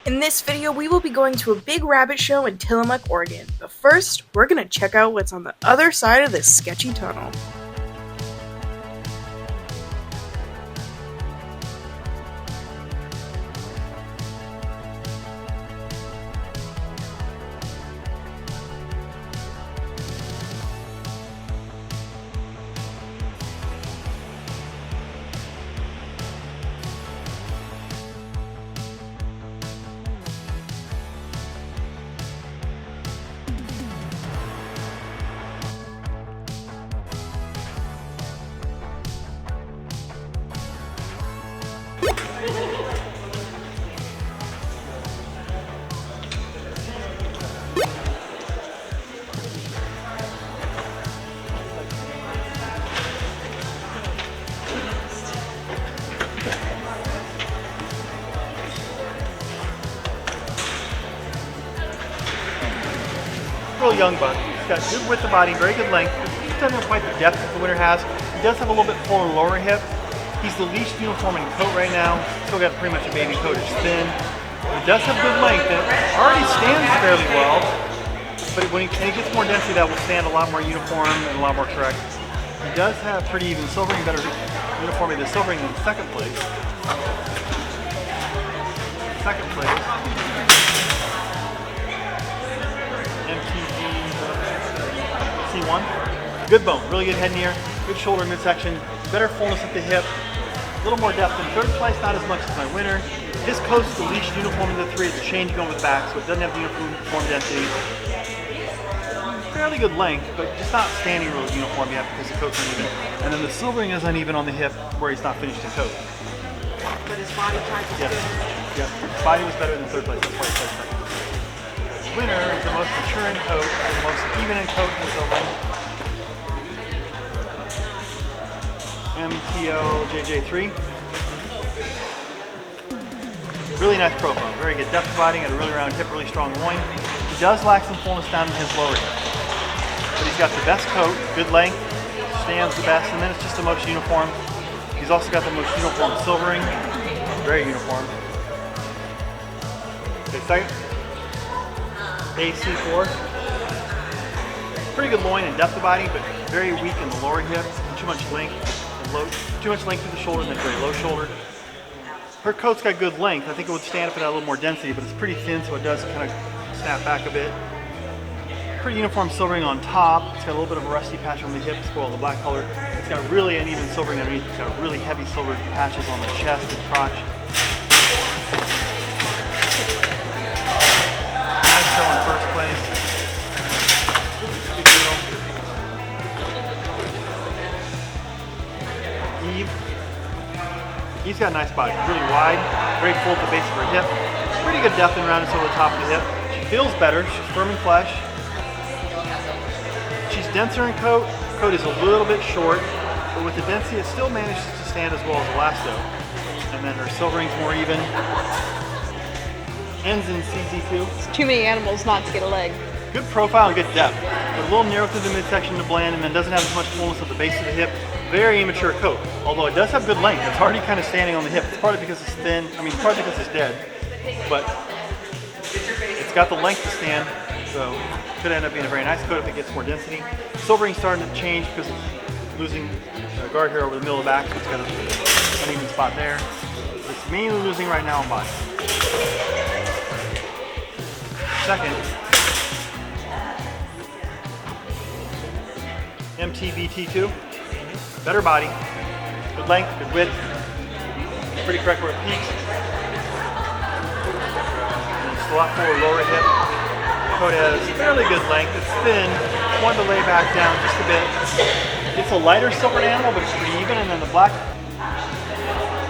In this video, we will be going to a big rabbit show in Tillamook, Oregon. But first, we're gonna check out what's on the other side of this sketchy tunnel. Real young buck. He's got good width of body, very good length. He doesn't have quite the depth that the winner has. He does have a little bit fuller lower hip. He's the least uniform in coat right now. Still got pretty much a baby coat. It's thin. He does have good length. It already stands fairly well, but when he gets more density, that will stand a lot more uniform and a lot more correct. He does have pretty even silvering, better uniformity than silvering in second place. Second place. C1. Good bone, really good head and ear, good shoulder midsection, better fullness at the hip, a little more depth in third place, not as much as my winner. His coat's the least uniform of the three. It's a change going with back, so it doesn't have the uniform density. Fairly good length, but just not standing real uniform yet because the coat's uneven. And then the silvering is uneven on the hip where he's not finished in coat. But his body type is good. Yeah, his body was better than third place, that's why he placed second. Winner is the most mature in coat, the most even in coat in silvering. MTO JJ3. Really nice profile, very good depth of body, got a really round hip, really strong loin. He does lack some fullness down in his lower hip. But he's got the best coat, good length, stands the best, and then it's just the most uniform. He's also got the most uniform silvering, very uniform. Okay, second. AC4. Pretty good loin and depth of body, but very weak in the lower hip, and too much length through the shoulder and then very low shoulder. Her coat's got good length. I think it would stand if it had a little more density, but it's pretty thin, so it does kind of snap back a bit. Pretty uniform silvering on top. It's got a little bit of a rusty patch on the hip, spoil the black color. It's got really uneven silvering underneath. It's got really heavy silver patches on the chest and crotch. Nice show in first place. Eve's got a nice body, really wide, very full at the base of her hip. Pretty good depth and roundness over the top of the hip. She feels better, she's firm in flesh. She's denser in coat. Coat is a little bit short, but with the density it still manages to stand as well as Elasto. And then her silvering's more even. Ends in CZ2. It's too many animals not to get a leg. Good profile and good depth, but a little narrow through the midsection to blend, and then doesn't have as much fullness at the base of the hip. Very immature coat, although it does have good length. It's already kind of standing on the hip. It's partly because it's thin, partly because it's dead, but it's got the length to stand, so it could end up being a very nice coat if it gets more density. Silvering's starting to change because it's losing guard hair over the middle of the back, so it's got an uneven spot there. It's mainly losing right now on body. Second, MTBT2. Better body, good length, good width, pretty correct where it peaks. And it's a lot fuller lower hip. The coat has fairly good length, it's thin, wanted to lay back down just a bit. It's a lighter silvered animal, but it's pretty even, and then the black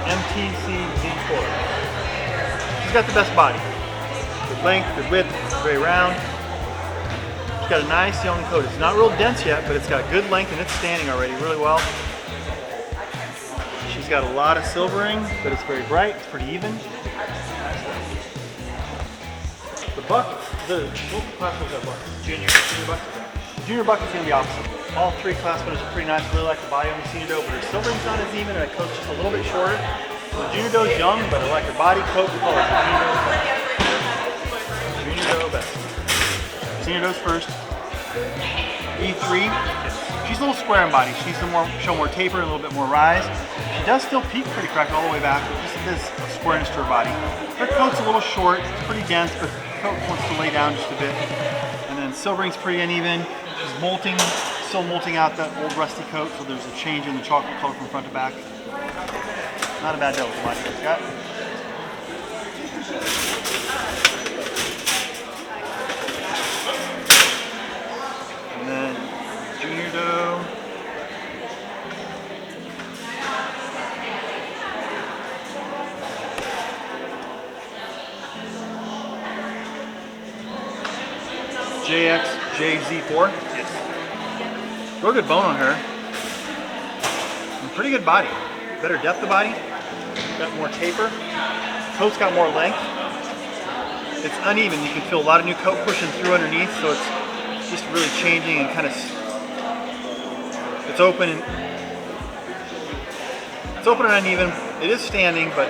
MTCZ4. She's got the best body. Good length, good width, very round. She's got a nice young coat. It's not real dense yet, but it's got good length and it's standing already really well. She's got a lot of silvering, but it's very bright, it's pretty even. The buck, what class was that buck? Junior buck? The junior buck is going to be opposite. All three class winners are pretty nice, really like the body on the senior doe, but her silvering's not as even and her coat's just a little bit shorter. So the junior doe's young, but I like her body, coat, color. The junior doe's goes first. E3. She's a little square in body. She needs to show more taper and a little bit more rise. She does still peak pretty correct all the way back, but just a bit of squareness to her body. Her coat's a little short. It's pretty dense, but the coat wants to lay down just a bit. And then Silvering's pretty uneven. She's molting, still molting out that old rusty coat, so there's a change in the chocolate color from front to back. Not a bad deal with the body she's got. And then Junior Doe. JZ4. Yes. Real good bone on her. And pretty good body. Better depth of body. Got more taper. Coat's got more length. It's uneven. You can feel a lot of new coat pushing through underneath, so it's just really changing and kind of. It's open and uneven. It is standing, but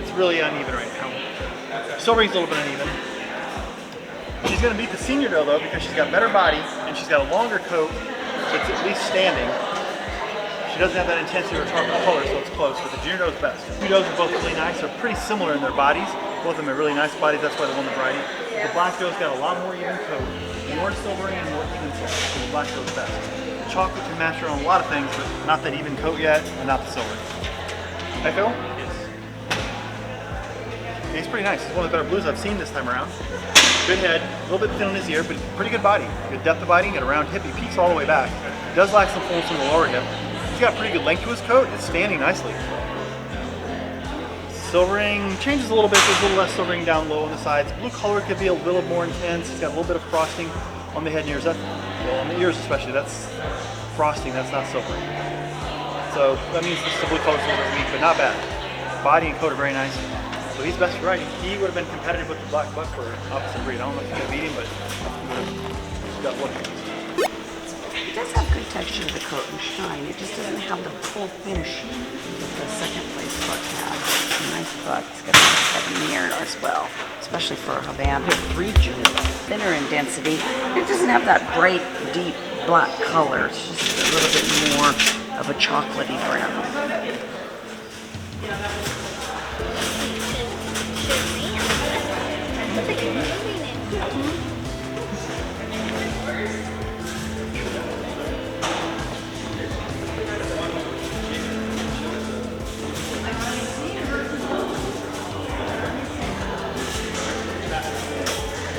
it's really uneven right now. Silvering's a little bit uneven. She's going to beat the Senior Doe though because she's got better body and she's got a longer coat, so it's at least standing. She doesn't have that intensity or chocolate color, so it's close, but the Junior Doe's best. The two does are both really nice. They're pretty similar in their bodies. Both of them are really nice bodies, that's why they won the variety. The Black Doe's got a lot more even coat, more silvering and more even silver, so the Black Doe's best. The chocolate can match her on a lot of things, but not that even coat yet, and not the silver. Hey Phil? Yes. He's pretty nice. He's one of the better blues I've seen this time around. Good head, a little bit thin on his ear, but pretty good body. Good depth of body, got a round hip, he peaks all the way back. He does lack some fullness in the lower hip. He's got pretty good length to his coat, it's standing nicely. Silvering changes a little bit, there's a little less silvering down low on the sides. Blue color could be a little more intense. He's got a little bit of frosting on the head and ears. Well, on the ears especially, that's frosting, that's not silvering. So that means the blue color's a little bit weak, but not bad. Body and coat are very nice. So he's best variety. He would have been competitive with the Black Buck for opposite breed. I don't know if he could beat him, but he's got one. It does have good texture to the coat and shine. It just doesn't have the full finish that the second place buck has. It's a nice buck. It's got a nice heavy mirror as well, especially for a Havana region. Thinner in density. It doesn't have that bright, deep black color. It's just a little bit more of a chocolatey brown.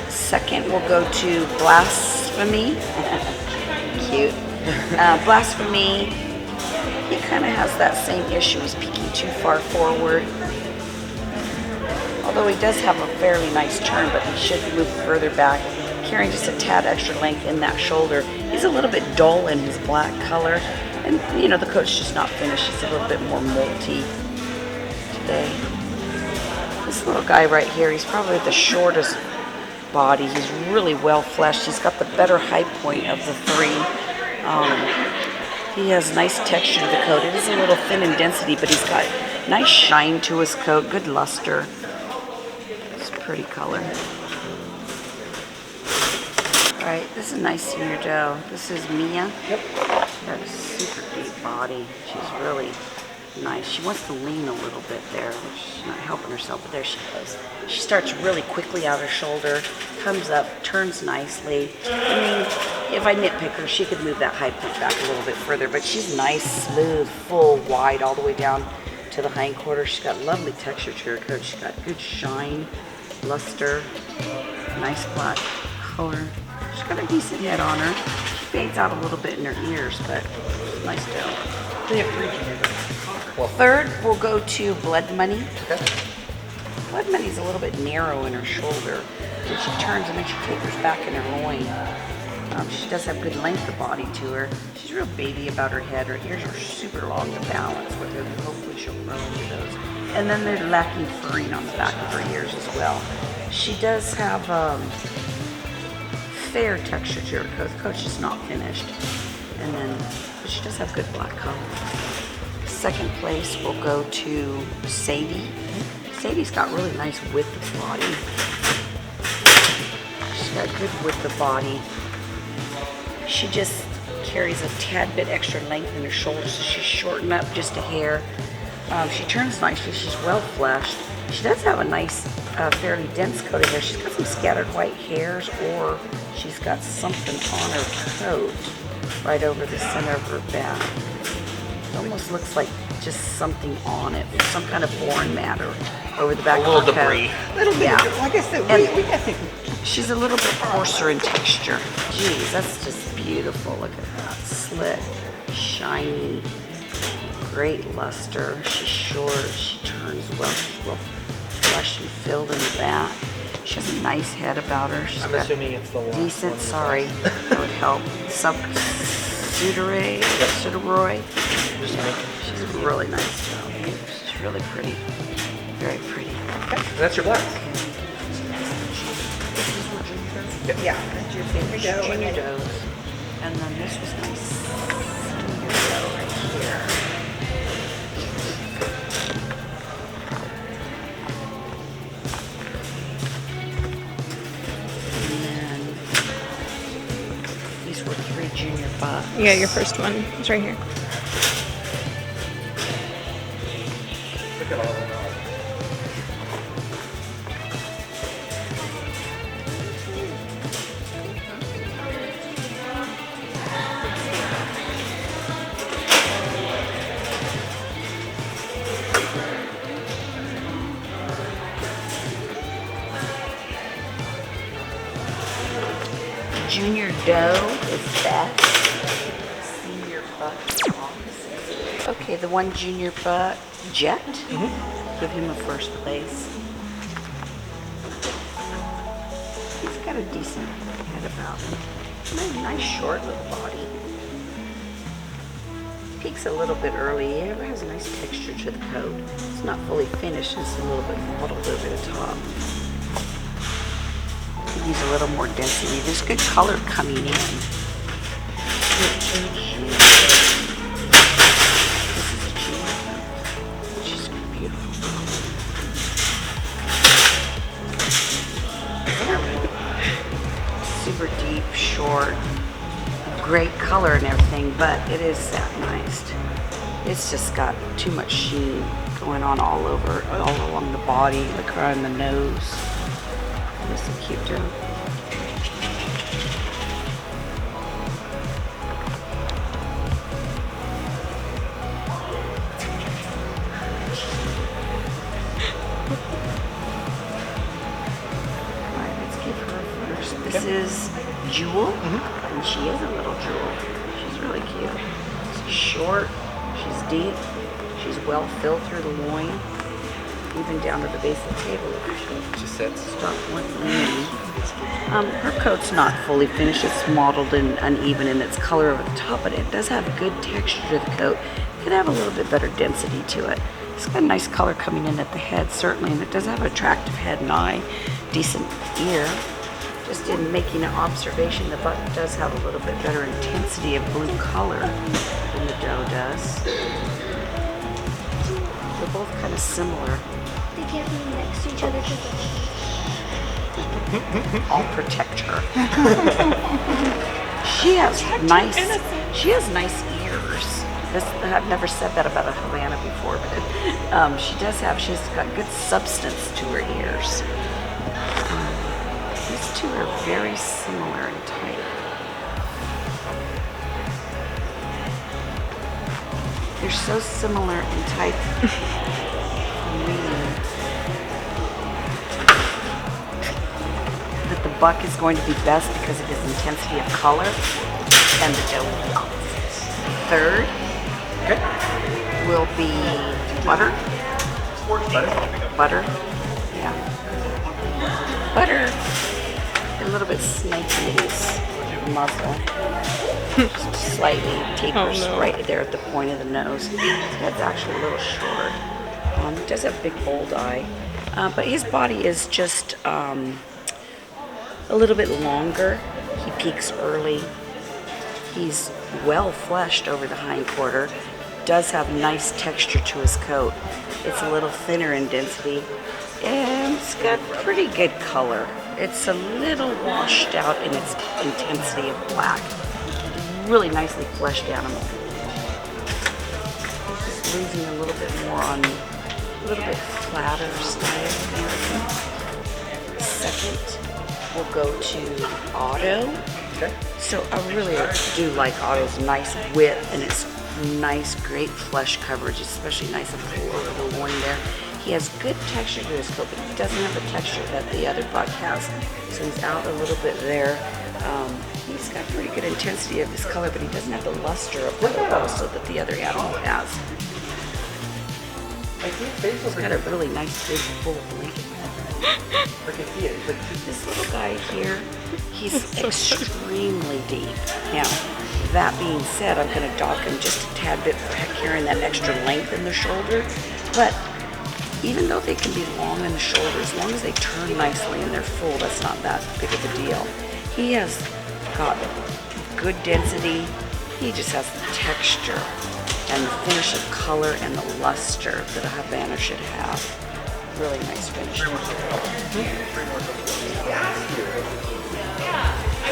Second, we'll go to Blasphemy. Cute. Blasphemy, he kind of has that same issue. He's peeking too far forward. Although he does have a fairly nice turn, but he should move further back, carrying just a tad extra length in that shoulder. He's a little bit dull in his black color, and you know, the coat's just not finished. It's a little bit more molty today. This little guy right here, he's probably the shortest body. He's really well fleshed. He's got the better height point of the three. He has nice texture to the coat. It is a little thin in density, but he's got nice shine to his coat, good luster. It's a pretty color. All right, this is a nice Senior Doe. This is Mia. Yep. She's got a super deep body. She's really nice. She wants to lean a little bit there, which she's not helping herself, but there she goes. She starts really quickly out her shoulder, comes up, turns nicely. I mean, if I nitpick her, she could move that high point back a little bit further, but she's nice, smooth, full, wide, all the way down to the hindquarters. She's got lovely texture to her coat. She's got good shine, luster, nice black color. She's got a decent head on her. She fades out a little bit in her ears, but nice doe. They have three Junior. Third, we'll go to Blood Money. Okay. Blood Money's a little bit narrow in her shoulder. And she turns and then she tapers back in her loin. She does have good length of body to her. She's real baby about her head. Her ears are super long to balance with her. Hopefully she'll grow into those. And then they're lacking furring on the back of her ears as well. She does have fair texture to her coat. The coat's just not finished. And then, but she does have good black color. Second place, we'll go to Sadie. Sadie's got really nice width of body. She's She's got good width of body. She just carries a tad bit extra length in her shoulders, so she's shortened up just a hair. She turns nicely. She's well fleshed. She does have a nice, fairly dense coat of hair. She's got some scattered white hairs, or she's got something on her coat right over the center of her back. It almost looks like just something on it, some kind of foreign matter over the back of her coat. A little debris. Little bit. Yeah. Like I said, And- we got to. She's a little bit coarser in texture. Geez, that's just beautiful. Look at that. Slick, shiny, great luster. She's short. She turns well. She's well fleshed and filled in the back. She has a nice head about her. She's I'm got assuming it's the last decent, one. sorry, that would help. Pseudoray. Just Yeah, making- she's really nice. She's really pretty. Very pretty. Okay, that's your black. Yeah, that's your finger dough. and Junior then- dough. And then this was nice senior dough right here. And then these were 3 junior bucks. Yeah, your first one is right here. Look at all of them. Junior dough is best. Senior buck is opposite. Okay, the one junior buck, Jet. Give him a first place. He's got a decent head about him. Nice short little body. Peaks a little bit early. He has a nice texture to the coat. It's not fully finished. It's a little bit mottled over the top. Could use a little more density. There's good color coming in. This is a junior. She's beautiful. Super deep, short, great color and everything, but it is satinized. It's just got too much sheen going on all over, all along the body, look around the nose. This is cute too. Alright, let's give her first. This is Jewel, and she is a little jewel. She's really cute. She's short, she's deep, she's well filled through the loin, even down to the base of the table. Just sets. Start with me. Her coat's not fully finished. It's mottled and uneven in its color over the top, but it does have good texture to the coat. It could have a little bit better density to it. It's got a nice color coming in at the head, certainly, and it does have an attractive head and eye, decent ear. Just in making an observation, the buck does have a little bit better intensity of blue color than the doe does. They're both kind of similar. They can't be next to each other because I'll protect her. She has nice ears. I've never said that about a Havana before, but she's got good substance to her ears. These two are very similar in type. They're so similar in type. Really. That the buck is going to be best because of his intensity of color, and the doe will be opposite. Third will be butter. Butter. Yeah. Butter. A little bit snaky in his muzzle. Just slightly tapers right there at the point of the nose. His head's actually a little short. He does have a big bold eye. But his body is just a little bit longer. He peaks early. He's well fleshed over the hind quarter. Does have nice texture to his coat. It's a little thinner in density. And it's got pretty good color. It's a little washed out in its intensity of black. Really nicely fleshed animal. Just losing a little bit more on a little bit flatter style American. Second, we'll go to Otto. Okay. So I really do like Otto's nice width and its nice, great flesh coverage, especially nice and full over the loin there. He has good texture to his coat, but he doesn't have the texture that the other buck has. So he's out a little bit there. He's got pretty good intensity of his color, but he doesn't have the luster of the also that the other animal has. He's got a really nice, big, full blanket. I can see it. It's like This little guy here, he's extremely deep. Now, that being said, I'm going to dock him just a tad bit for carrying that extra length in the shoulder. But even though they can be long in the shoulder, as long as they turn nicely and they're full, that's not that big of a deal. He has got good density. He just has the texture and the finish of color and the luster that a Havana should have. Really nice finish. I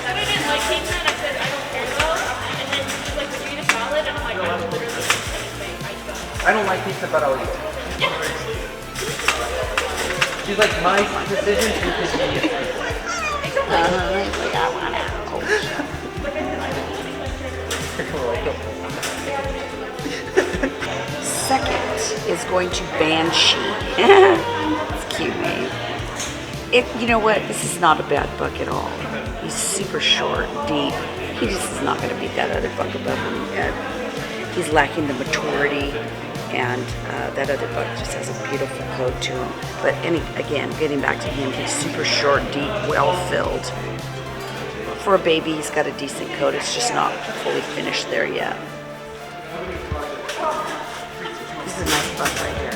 said I didn't like pizza, and I said I don't care though. And then she was like, "Would you eat a salad?" And I'm like, "I would literally eat anything." I don't like pizza, but I'll eat it. She's like, my decision is convenient. Second is going to Banshee. It's a cute name. You know what? This is not a bad buck at all. He's super short, deep. He just is not going to beat that other buck above him yet. He's lacking the maturity, and that other buck just has a beautiful coat to him. But again, getting back to him, he's super short, deep, well-filled. For a baby, he's got a decent coat. It's just not fully finished there yet. This is a nice buck right here.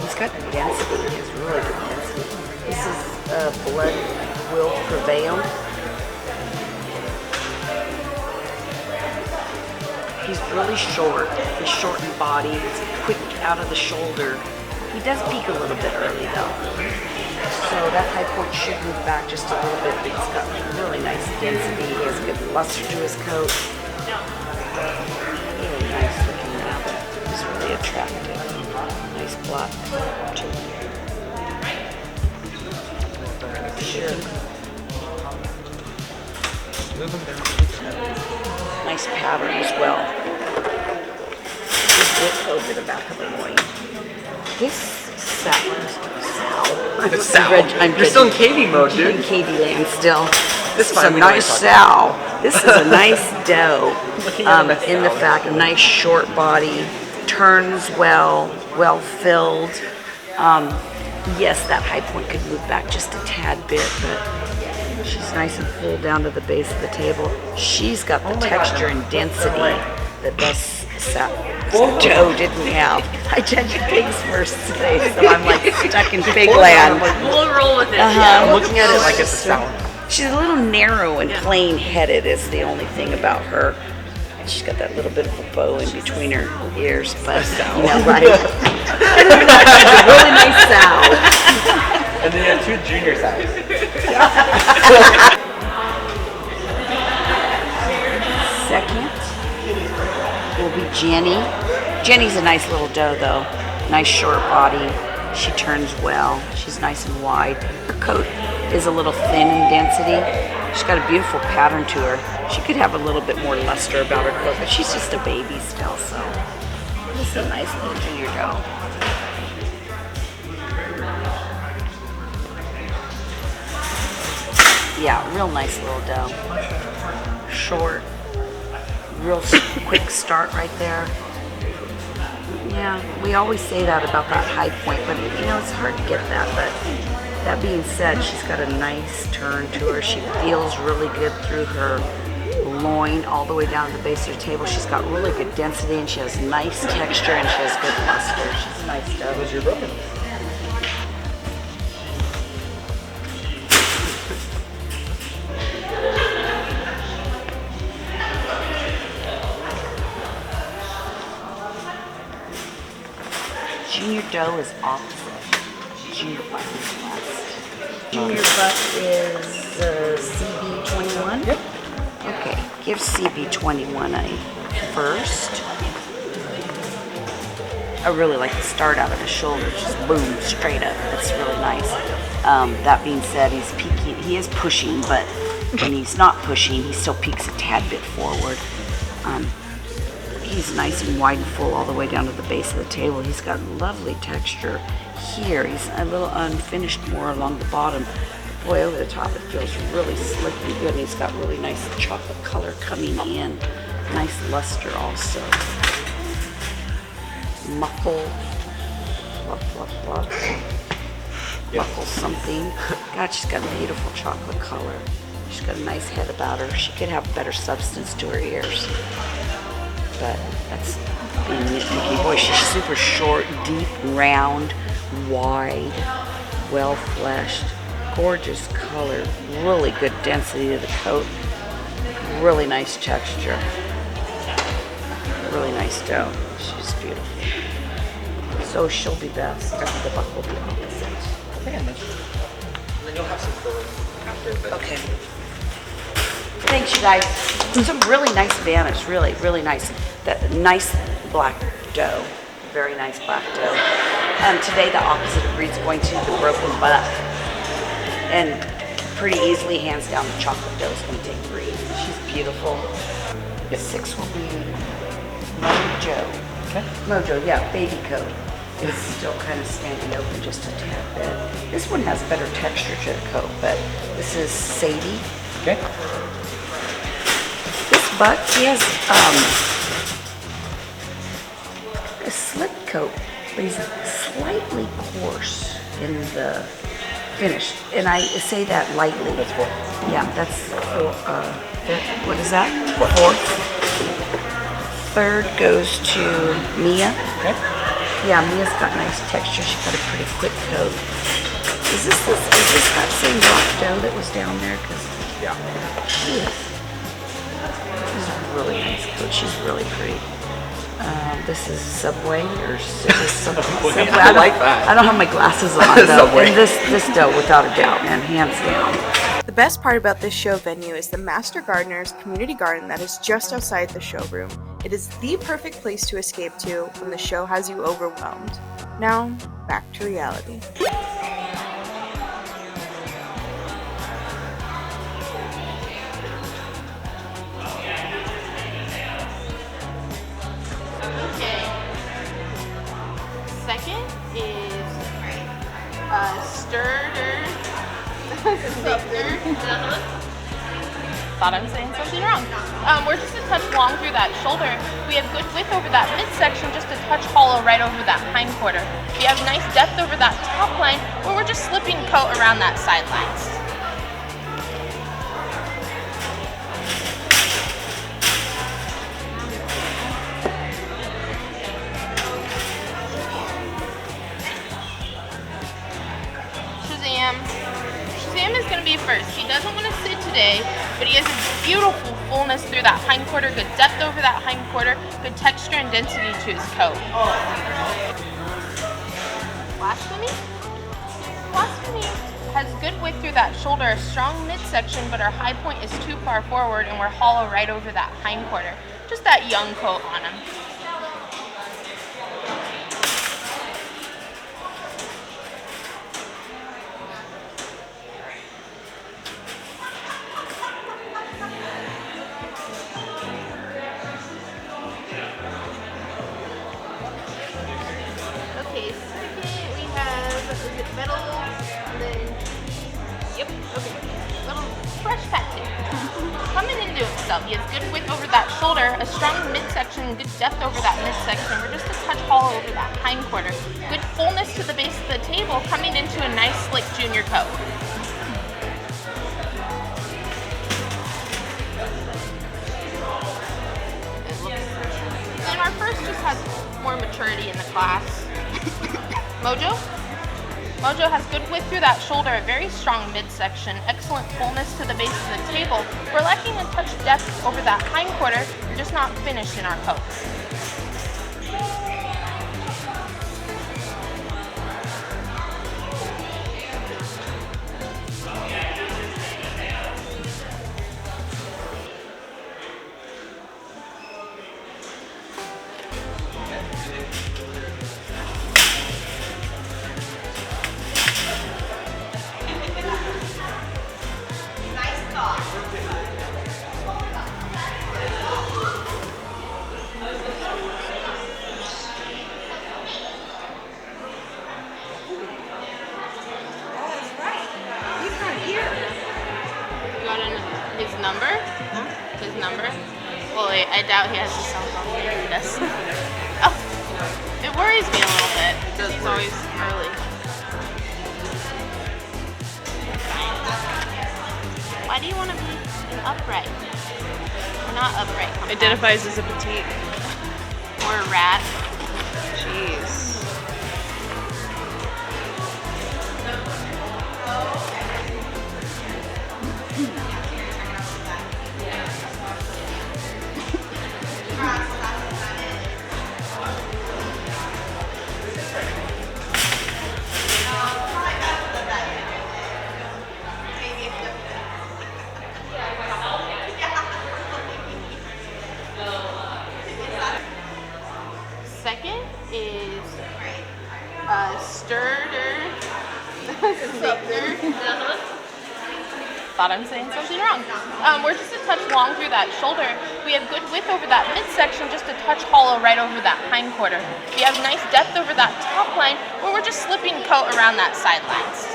He's got density. He has really good density. This is Blood Will Prevail. He's really short. He's short in body. He's quick out of the shoulder. He does peak a little bit early though. So that high point should move back just a little bit, but he's got really nice density. He has good luster to his coat. Really nice looking rabbit. He's really attractive. Nice black too. Sure. Move him down. Nice pattern as well. Good width over the back of the loin. This Sal. You're still in KD mode, I'm in dude. KD land still. This is a nice sow. This is a nice doe. In the fact, a nice short body, turns well, well filled. Yes, that high point could move back just a tad bit, but she's nice and full down to the base of the table. She's got the texture and density that this doe didn't have. I judged pigs first today, so I'm like stuck in pig land. We'll roll with it. I'm looking at it like it's a salad. She's a little narrow and plain-headed is the only thing about her. She's got that little bit of a bow in between her ears, but you know, right? She's a really nice sow. And then you have 2 junior size. Second will be Jenny. Jenny's a nice little doe, though. Nice short body. She turns well. She's nice and wide. Her coat is a little thin in density. She's got a beautiful pattern to her. She could have a little bit more luster about her coat, but she's just a baby still, so this is a nice little junior doe. Yeah, real nice little doe. Short, real quick start right there. Yeah, we always say that about that high point, but you know, it's hard to get that. But that being said, she's got a nice turn to her. She feels really good through her loin all the way down to the base of her table. She's got really good density, and she has nice texture, and she has good luster. She's a nice doe. That was your broken. doe is opposite. Junior buck is last. Junior buck is CB21? Yep. Okay, give CB21 a first. I really like the start out of the shoulder, just boom, straight up. That's really nice. That being said, he's peeking. He is pushing, but when he's not pushing, he still peeks a tad bit forward. He's nice and wide and full all the way down to the base of the table. He's got lovely texture here. He's a little unfinished more along the bottom. Boy, over the top it feels really slick and good. And he's got really nice chocolate color coming in. Nice luster also. Muffle. Fluff, fluff, fluff. Muffle something. God, she's got a beautiful chocolate color. She's got a nice head about her. She could have better substance to her ears. But that's being nitpicky. Boy, she's super short, deep, round, wide, well-fleshed, gorgeous color, really good density to the coat, really nice texture, really nice doe. She's beautiful. So she'll be best, and the buck will be opposite. And then you'll have some fur after. But Okay. Thanks, you guys. Some really nice Havanas, really, really nice. That nice black doe, very nice black doe. Today the opposite of breed's going to the broken buck, and pretty easily, hands down, the chocolate doe is going to take breed. She's beautiful. The 6 will be Mojo. okay. Mojo, yeah, baby coat. It's still kind of standing open just a tad bit. This one has better texture to the coat, but this is Sadie. Okay. This buck, he has a slick coat, but he's slightly coarse in the finish. And I say that lightly. That's what. Yeah, that's, what is that? Fourth. Third goes to Mia. Okay. Yeah, Mia's got nice texture. She's got a pretty quick coat. Is this that same black doe that was down there? Cause Yeah. she is. She's a really nice coat. She's really pretty. This is Subway or something. Subway. I like that. I don't have my glasses on though. Subway. And this doe, without a doubt, man, hands down. The best part about this show venue is the Master Gardener's community garden that is just outside the showroom. It is the perfect place to escape to when the show has you overwhelmed. Now, back to reality. Okay. Second is stirrer. Thought I was saying something wrong. We're just a touch long through that shoulder. We have good width over that midsection, just a touch hollow right over that hindquarter. We have nice depth over that top line, where we're just slipping coat around that sidelines. Shazam is going to be first. He doesn't want to sit today, but he has a beautiful fullness through that hindquarter, good depth over that hindquarter, good texture and density to his coat. Blasphemy? Blasphemy has good width through that shoulder, a strong midsection, but our high point is too far forward and we're hollow right over that hindquarter. Just that young coat on him. Okay, second we have, is it metal, and then, yep, okay, little fresh tattoo. Coming into himself, he has good width over that shoulder, a strong midsection, and good depth over that midsection. We're just a touch hollow over that hindquarter. Good fullness to the base of the table, coming into a nice slick junior coat. And our first just has more maturity in the class. Mojo? Mojo has good width through that shoulder, a very strong midsection, excellent fullness to the base of the table. We're lacking a touch depth over that hindquarter, we're just not finished in our coat. His number? His number? Well, wait, I doubt he has his cell phone. Maybe he does. Oh, it worries me a little bit. He's always early. Why do you want to be an upright? We're not upright. Identifies as a petite. Or a rat. Jeez. Second is Stirder. Thought I'm saying something wrong. We're just a touch long through that shoulder. We have good width over that midsection, just a touch hollow right over that hindquarter. We have nice depth over that top line, where we're just slipping coat around that sidelines.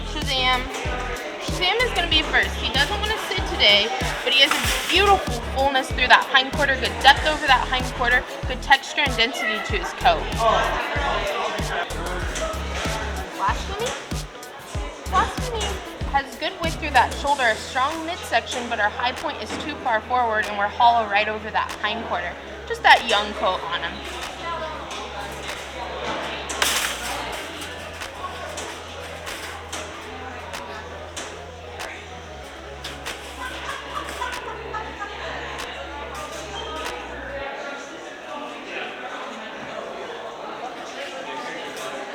Shazam. Shazam is going to be first. He doesn't want to sit today, but he has a beautiful fullness through that hindquarter, good depth over that hindquarter, good texture and density to his coat. Blasphemy? Blasphemy has good width through that shoulder, a strong midsection, but our high point is too far forward and we're hollow right over that hindquarter. Just that young coat on him.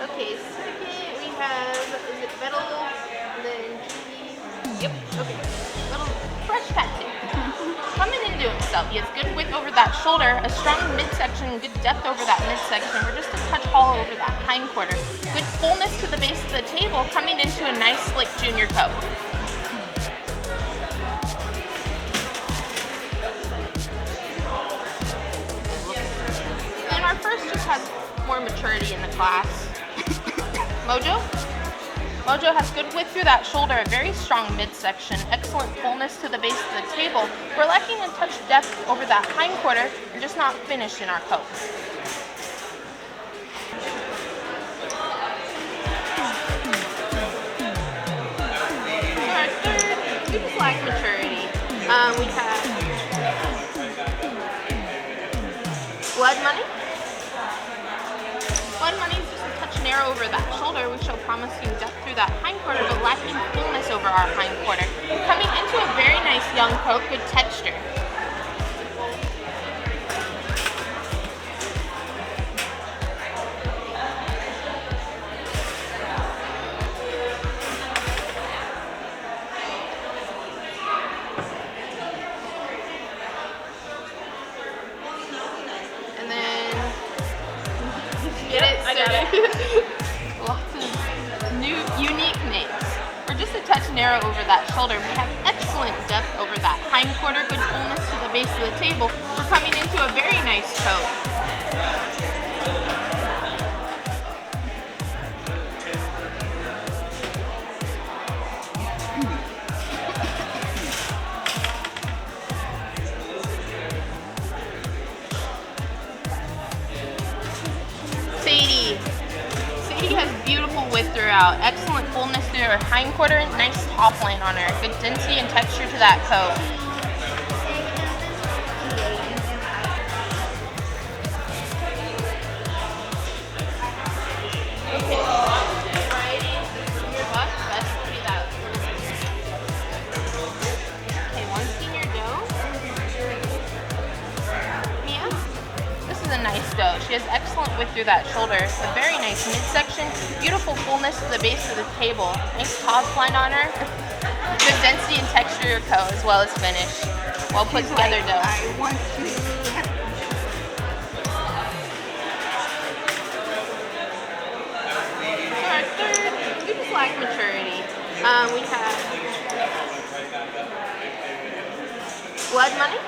Okay, second we have, is it metal, and then G, yep, okay, little fresh tattoo. Coming into himself, he has good width over that shoulder, a strong midsection, good depth over that midsection, we're just a touch hollow over that hindquarter. Good fullness to the base of the table, coming into a nice slick junior coat. And our first just has more maturity in the class. Mojo? Mojo has good width through that shoulder, a very strong midsection, excellent fullness to the base of the table. We're lacking a touch depth over that hindquarter and just not finished in our coat. For our third, we just lack maturity. We have Blood Money. Blood Money is just a touch narrow over that shoulder. We show promising depth through that hindquarter, but lacking fullness over our hindquarter. Coming into a very nice young coat, good texture. And then get it? I got it. Lots of new, unique names. We're just a touch narrow over that shoulder. We have excellent depth over that hindquarter, good fullness to the base of the table. We're coming into a very nice coat. Sadie. Sadie has beautiful width throughout, excellent fullness through her hindquarter, nice top line on her, good density and texture to that coat. Okay, varieties, senior buck, best would be that. Okay, one senior doe. Mia? This is a nice doe. She has excellent width through that shoulder, a very nice midsection, beautiful fullness to the base of the table, nice top line on her, good density and texture of coat as well as finish. Well put together doe. I want to have For our third, we just lack maturity. We have Blood Money.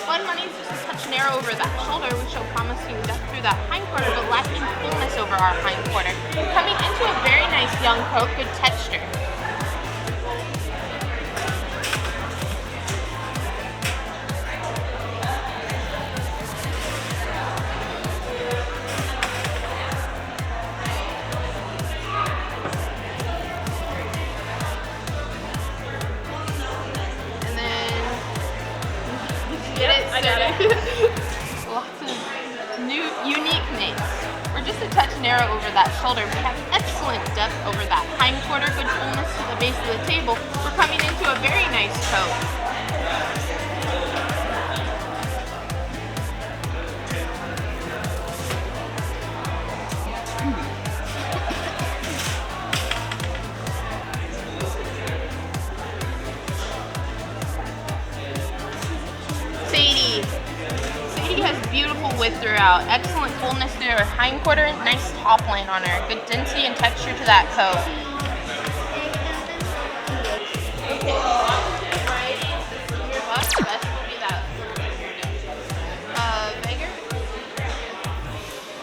Blood Money is just a touch narrow over that shoulder. We show promising depth through that hind quarter, but lacking fullness over our hind quarter. Coming into a very nice young coat, good texture. Lots of new, unique names. We're just a touch narrow over that shoulder. We have excellent depth over that hind quarter, good fullness to the base of the table. We're coming into a very nice coat. Sadie has beautiful width throughout, excellent fullness through her hind quarter, nice top line on her, good density and texture to that coat. Okay, variety in your butt, best will be that. Beggar,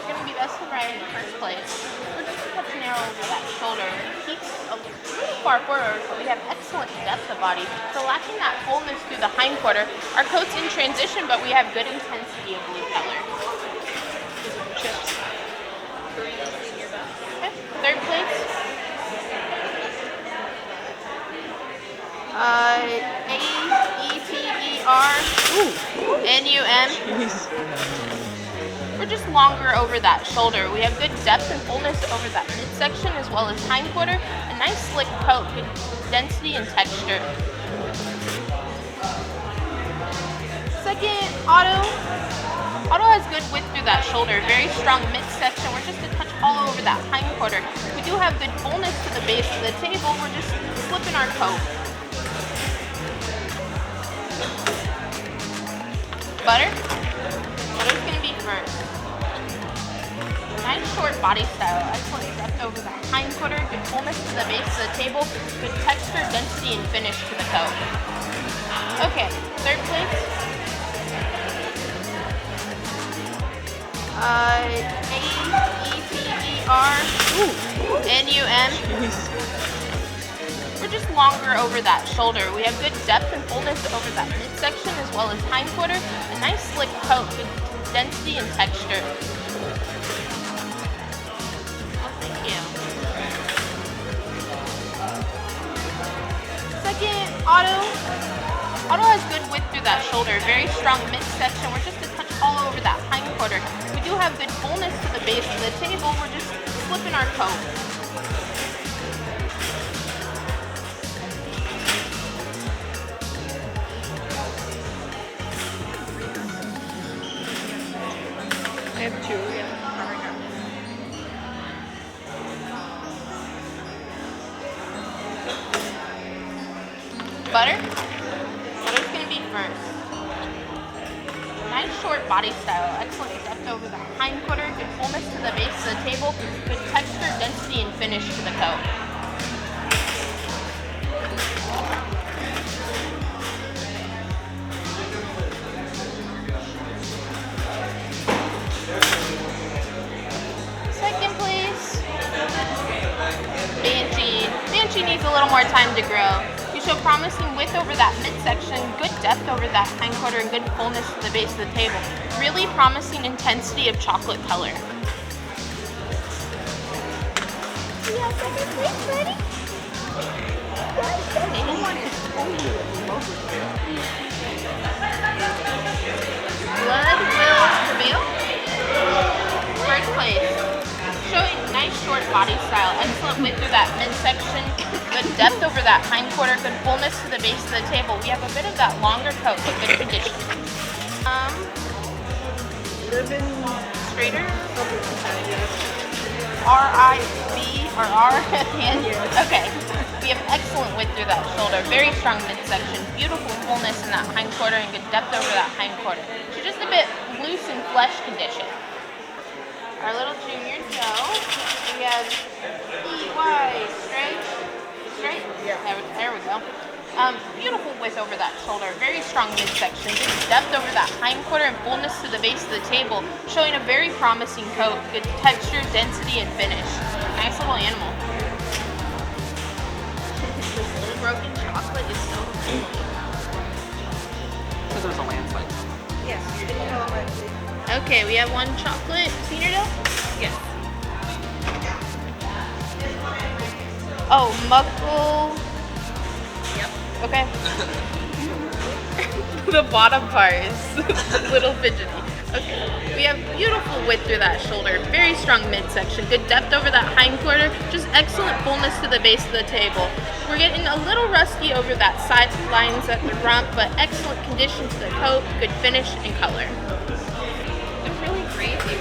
you're gonna be best variety in first place. We're just a touch narrow over that shoulder. Peaks a little far forward, but we have excellent depth of body. So lacking that fullness through the hind quarter, our coat's in transition, but we have good intensity of blue color. Chips. Okay, third place. A-E-T-E-R-N-U-M. We're just longer over that shoulder. We have good depth and fullness over that midsection as well as hind quarter. A nice slick coat, good density and texture. Second, Auto. Auto has good width through that shoulder, very strong midsection. We're just a touch hollow over that hind quarter. We do have good fullness to the base of the table. We're just slipping our coat. Butter. Butter's gonna be first. Nice short body style, excellent depth over that hind quarter, good fullness to the base of the table, good texture, density, and finish to the coat. Okay, third place. A-E-T-E-R-N-U-M. We're just longer over that shoulder. We have good depth and fullness over that midsection as well as hind quarter. A nice slick coat, good density and texture. Oh, thank you. Second, Auto. Auto has good width through that shoulder, very strong midsection. We're just a touch all over that hind quarter. We do have good fullness to the base of the table. We're just flipping our coat. I have two, yeah. Butter. Butter's gonna be first. Nice short body style, excellent depth over the hind quarter, good fullness to the base of the table, good texture, density, and finish to the coat. Second place, Banshee. Banshee needs a little more time to grow. You show promising width over that midsection, good depth over that hind quarter, and good fullness to the base of the table. Really promising intensity of chocolate color. Yeah, second place, ready? Blood will prevail. First place. Showing nice short body style, excellent width through that midsection, good depth over that hind quarter, good fullness to the base of the table. We have a bit of that longer coat, but good condition. Ribbon Straighter. yes. R-I-B or R at the end? Okay. We have excellent width through that shoulder, very strong midsection, beautiful fullness in that hind quarter, and good depth over that hind quarter. She's just a bit loose in flesh condition. Our little junior Joe, we have E-Y, straight? Straight? Yeah. There we go. Beautiful width over that shoulder, very strong midsection, good depth over that hindquarter and fullness to the base of the table, showing a very promising coat, good texture, density, and finish. Nice little animal. This little broken chocolate is so cool. So there's a landslide. Yes, you didn't tell them that. Okay, we have one chocolate senior dough? Yes. Oh, muckle. Yep. Okay. The bottom part is a little fidgety. Okay. We have beautiful width through that shoulder, very strong midsection, good depth over that hindquarter, just excellent fullness to the base of the table. We're getting a little rusty over that side lines at the rump, but excellent condition to the coat, good finish and color. They're really crazy.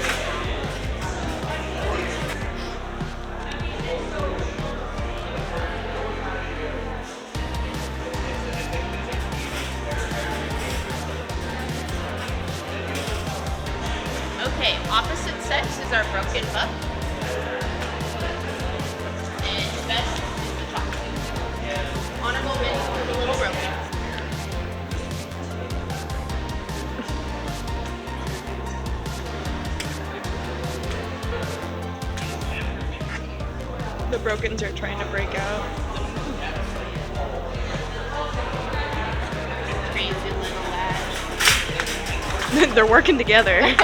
Okay, opposite sex is our broken buck. And best is the chocolate. Honorable mention for the little broken. The Brokens are trying to break out. Crazy little lad. They're working together.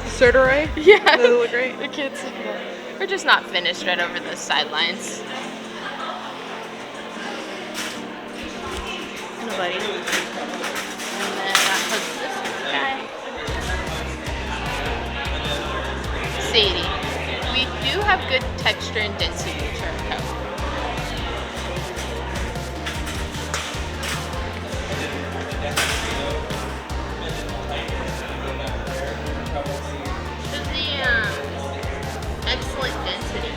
Surgery? Yeah. They look great. The kids. We're just not finished right over the sidelines. Nobody. And then that puts this guy. Sadie. We do have good texture and density to our coat. Excellent density.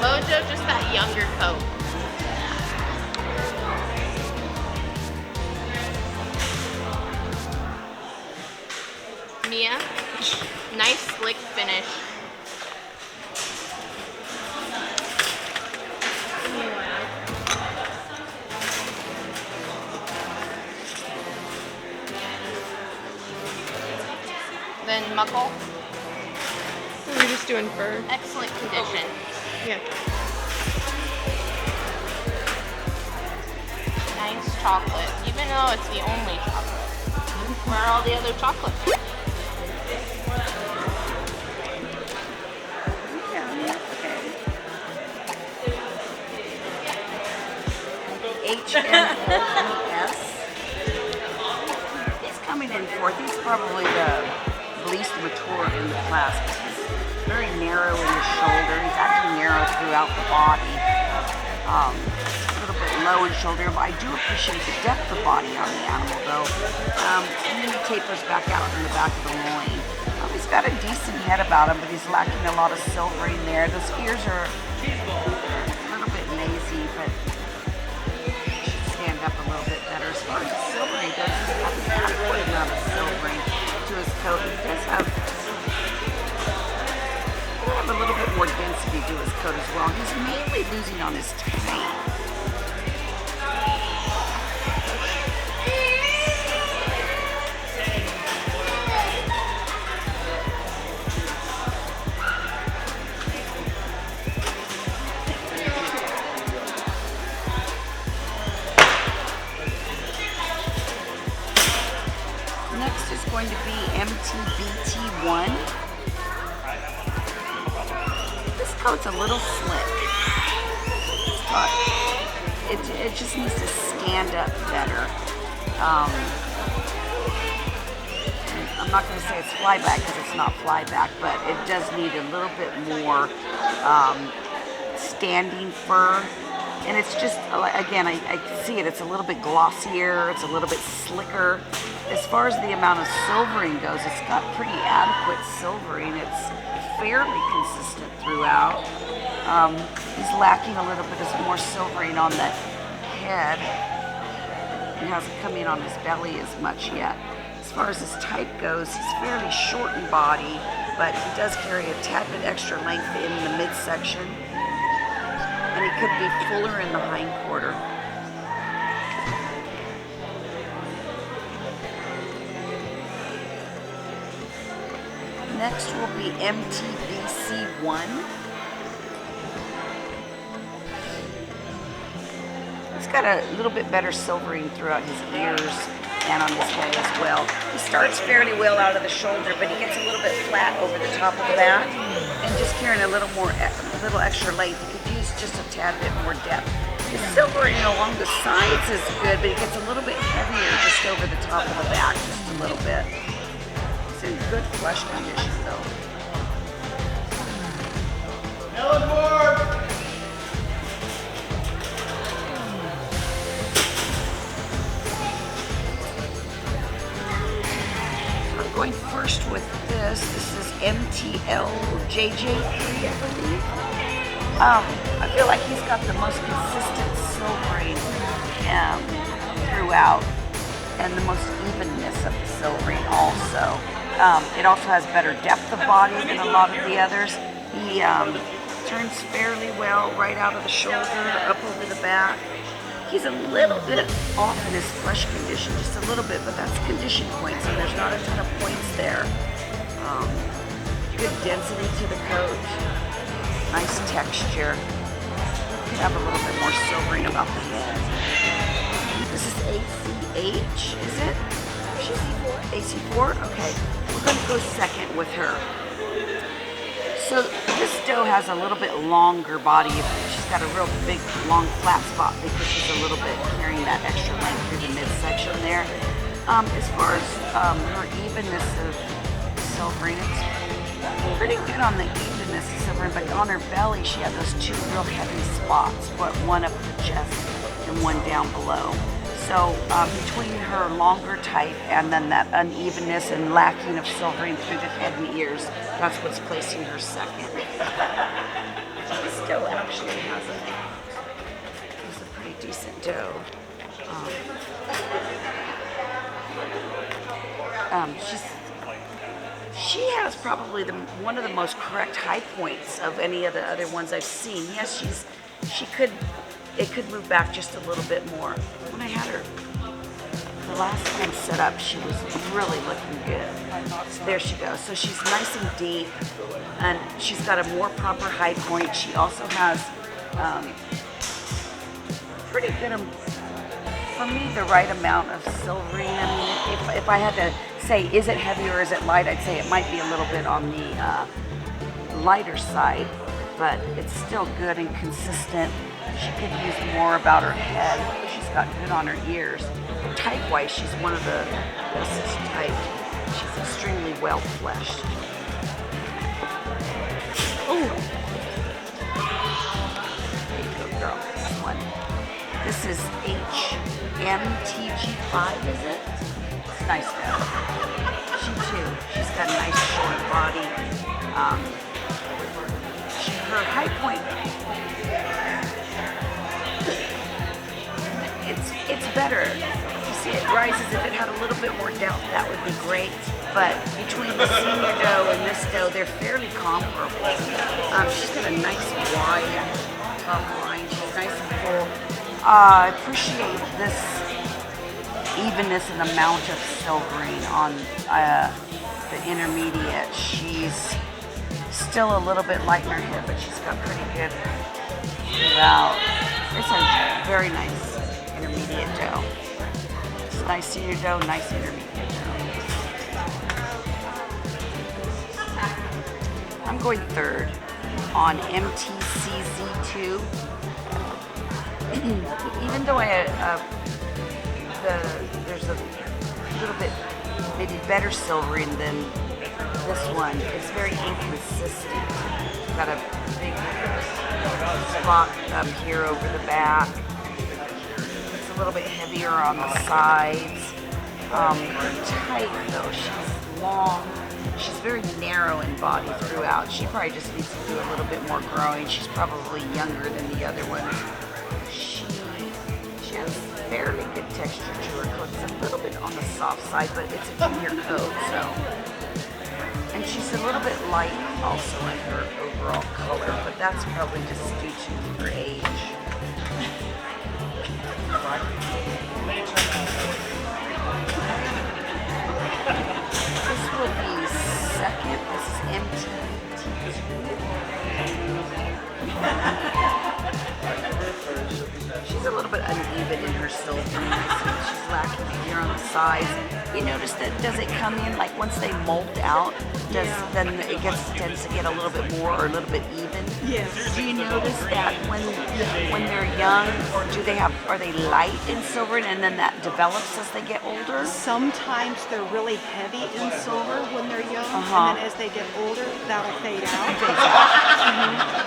Mojo, just that younger coat. Mia, nice slick finish. Then Muckle, We're just doing fur. excellent condition. Yeah. Nice chocolate, even though it's the only chocolate. Where are all the other chocolates? HNS. He's coming in fourth. He's probably the least mature in the class. He's very narrow in the shoulder. He's actually narrow throughout the body. A little bit low in shoulder, but I do appreciate the depth of body on the animal, though. And then he tapers back out in the back of the loin. He's got a decent head about him, but he's lacking a lot of silvering there. Those ears are a little bit lazy, but stand up a little bit better. As far as the silvering goes, he's got an adequate amount of silvering to his coat. He does have a little bit more density to his coat as well. He's mainly losing on his tail. Next is going to be MTBT1. This coat's a little slick, but it just needs to stand up better. And I'm not going to say it's flyback because it's not flyback, but it does need a little bit more standing fur. And it's just, again, I see it, it's a little bit glossier, it's a little bit slicker. As far as the amount of silvering goes, it's got pretty adequate silvering. It's fairly consistent throughout. He's lacking a little bit of more silvering on the head. He hasn't come in on his belly as much yet. As far as his type goes, he's fairly short in body, but he does carry a tad bit extra length in the midsection, and he could be fuller in the hindquarter. Next will be MTBC1. He's got a little bit better silvering throughout his ears and on his head as well. He starts fairly well out of the shoulder, but he gets a little bit flat over the top of the back, and just carrying a little extra length. He could use just a tad bit more depth. His silvering along the sides is good, but he gets a little bit heavier just over the top of the back, just a little bit. He's in good flesh condition though. Going first with this. This is MTLJJ3, I believe. I feel like he's got the most consistent silvering throughout, and the most evenness of the silvering also. It also has better depth of body than a lot of the others. He turns fairly well right out of the shoulder, up over the back. He's a little bit off in his flesh condition, just a little bit, but that's condition points, and there's not a ton of points there. Good density to the coat, nice texture. Could have a little bit more silvering about the head. This is ACH, is it? AC4? Okay, we're going to go second with her. So this doe has a little bit longer body. She's got a real big, long, flat spot because she's a little bit carrying that extra length through the midsection there. As far as her evenness of silvering, it's pretty good on the evenness of silvering, but on her belly she had those two real heavy spots, one up the chest and one down below. So between her longer type and then that unevenness and lacking of silvering through the head and ears, that's what's placing her second. This doe actually has a pretty decent doe. She has probably one of the most correct high points of any of the other ones I've seen. Yes, it could move back just a little bit more. When I had her the last time set up, she was really looking good. So there she goes. So she's nice and deep, and she's got a more proper high point. She also has pretty good, for me, the right amount of silvering. I mean, if I had to say, is it heavy or is it light, I'd say it might be a little bit on the lighter side, but it's still good and consistent. She could use more about her head. She's got good on her ears. Type-wise, she's one of the best typed. She's extremely well fleshed. Oh, there you go, girl. This one. This is HMTG5, is it? It's nice though. She too. She's got a nice short body. Her high point. It's better. You see, it rises. If it had a little bit more depth, that would be great. But between the senior doe and this doe, they're fairly comparable. She's got a nice wide top line. She's nice and full. I appreciate this evenness and amount of silvering on the intermediate. She's still a little bit light in her head, but she's got pretty good throughout. It's a very nice intermediate doe. It's a nice senior doe, nice intermediate doe. I'm going third on MTCZ2. Even though there's a little bit maybe better silvering than this one, it's very inconsistent. Got a big spot here over the back. It's a little bit heavier on the sides. Tight though, she's long. She's very narrow in body throughout. She probably just needs to do a little bit more growing. She's probably younger than the other one. She has fairly good texture to her coat. It's a little bit on the soft side, but it's a junior coat, so. And she's a little bit light also in her overall color, but that's probably just due to her age. This will be second. This is MT. She's a little bit uneven in her silver. She's lacking here on the sides. You notice that does it come in like once they molt out? Then it tends to get a little bit more or a little bit even. Yes. Do you notice that when they're young, are they light in silver and then that develops as they get older? Sometimes they're really heavy in silver when they're young, and then as they get older, that'll fade out.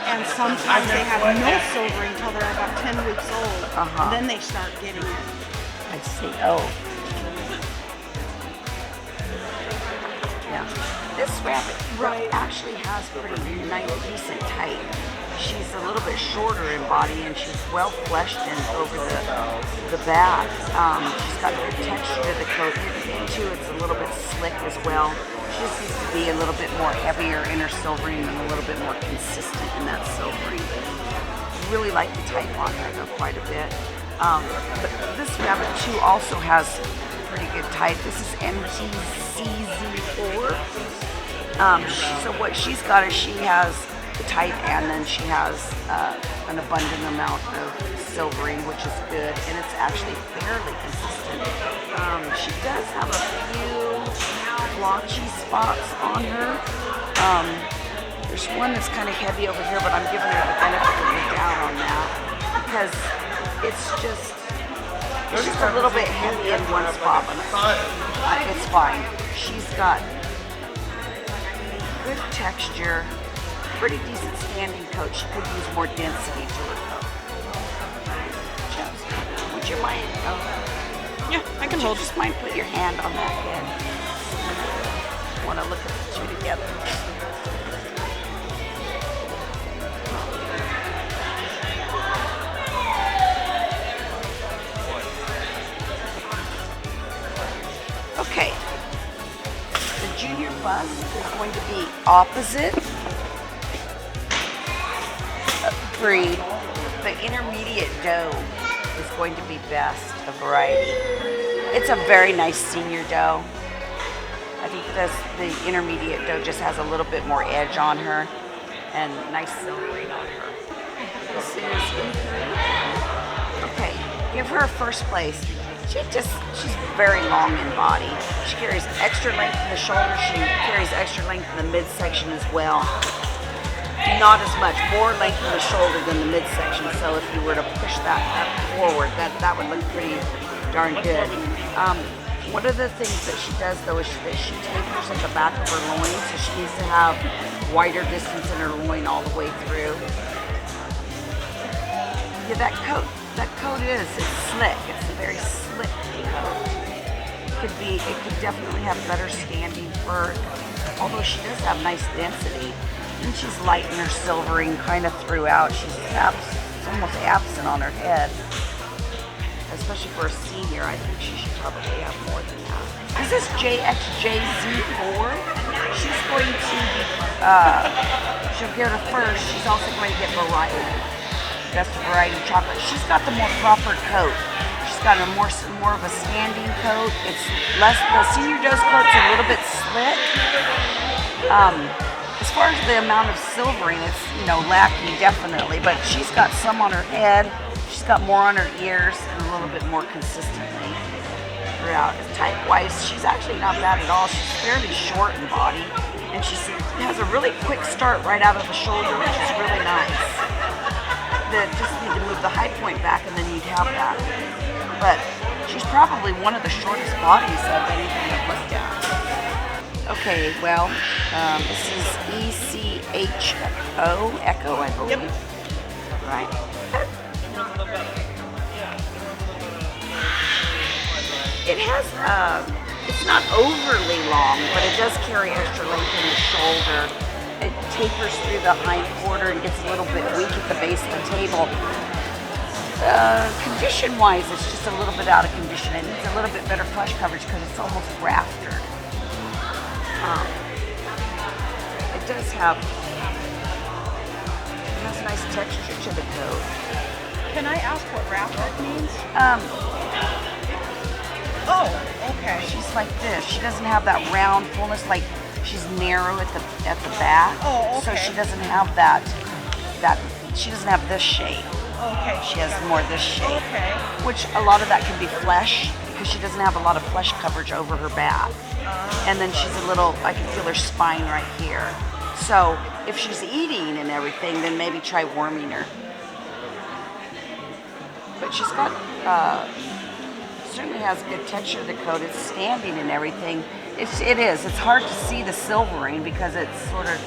And sometimes they have no silver until they're about 10 weeks old, and then they start getting it. I see. Oh. Yeah. This rabbit actually has pretty nice, decent height. She's a little bit shorter in body and she's well fleshed in over the back. She's got good texture to the coat. Too, it's a little bit slick as well. She just needs to be a little bit more heavier in her silvering and a little bit more consistent in that silvering. Really like the type on her though quite a bit. But this rabbit too also has pretty good type. This is MTCZ4. So what she's got is she has the type and then she has an abundant amount of silvering, which is good, and it's actually fairly consistent. She does have a few blotchy spots on her. There's one that's kind of heavy over here, but I'm giving her the benefit of the doubt on that because it's just a little bit heavy in one spot, but it's fine. She's got good texture, pretty decent standing coat. She could use more density to her coat. Would you mind? Yeah, I can hold. Just mind put your hand on that head. I want to look at the two together. Okay, the junior bus is going to be opposite breed. The intermediate doe is going to be best of variety. It's a very nice senior doe. I think the intermediate doe just has a little bit more edge on her and nice silvering on her. This is okay. Give her first place. She's very long in body. She carries extra length in the shoulder. She carries extra length in the midsection as well. Not as much, more length in the shoulder than the midsection. So if you were to push that up forward, that would look pretty darn good. One of the things that she does though is that she tapers at the back of her loin, so she needs to have wider distance in her loin all the way through. Yeah, that coat it's slick. It's a very slick coat. It could definitely have better standing fur, although she does have nice density. And she's light in her silvering kind of throughout. She's almost absent on her head. Especially for a senior, I think she should probably have more than that. This is JXJZ4. She's going to, she'll get her first. She's also going to get variety. Best variety chocolate. She's got the more proper coat. She's got a more of a standing coat. It's less, the senior doe's coat's a little bit slick. As far as the amount of silvering, it's, lacking definitely, but she's got some on her head. She's got more on her ears and a little bit more consistently throughout. Type-wise, she's actually not bad at all. She's fairly short in body, and she has a really quick start right out of the shoulder, which is really nice. Just need to move the high point back and then you'd have that. But she's probably one of the shortest bodies of anything I've looked at. Okay, well, this is ECHO, Echo, I believe. Yep. Right. It has It's not overly long, but it does carry extra length in the shoulder. It tapers through the hind quarter and gets a little bit weak at the base of the table. Condition-wise, it's just a little bit out of condition. It needs a little bit better flesh coverage because it's almost raftered. It does have a nice texture to the coat. Can I ask what raftered means? Oh, okay. She's like this. She doesn't have that round fullness, like she's narrow at the back. Oh, okay. So she doesn't have that she doesn't have this shape. Okay. She has more this shape. Okay. Which a lot of that can be flesh because she doesn't have a lot of flesh coverage over her back. And then she's a little, I can feel her spine right here. So if she's eating and everything, then maybe try warming her. But she's got, certainly has good texture to the coat. It's standing and everything. It is. It's hard to see the silvering because it's sort of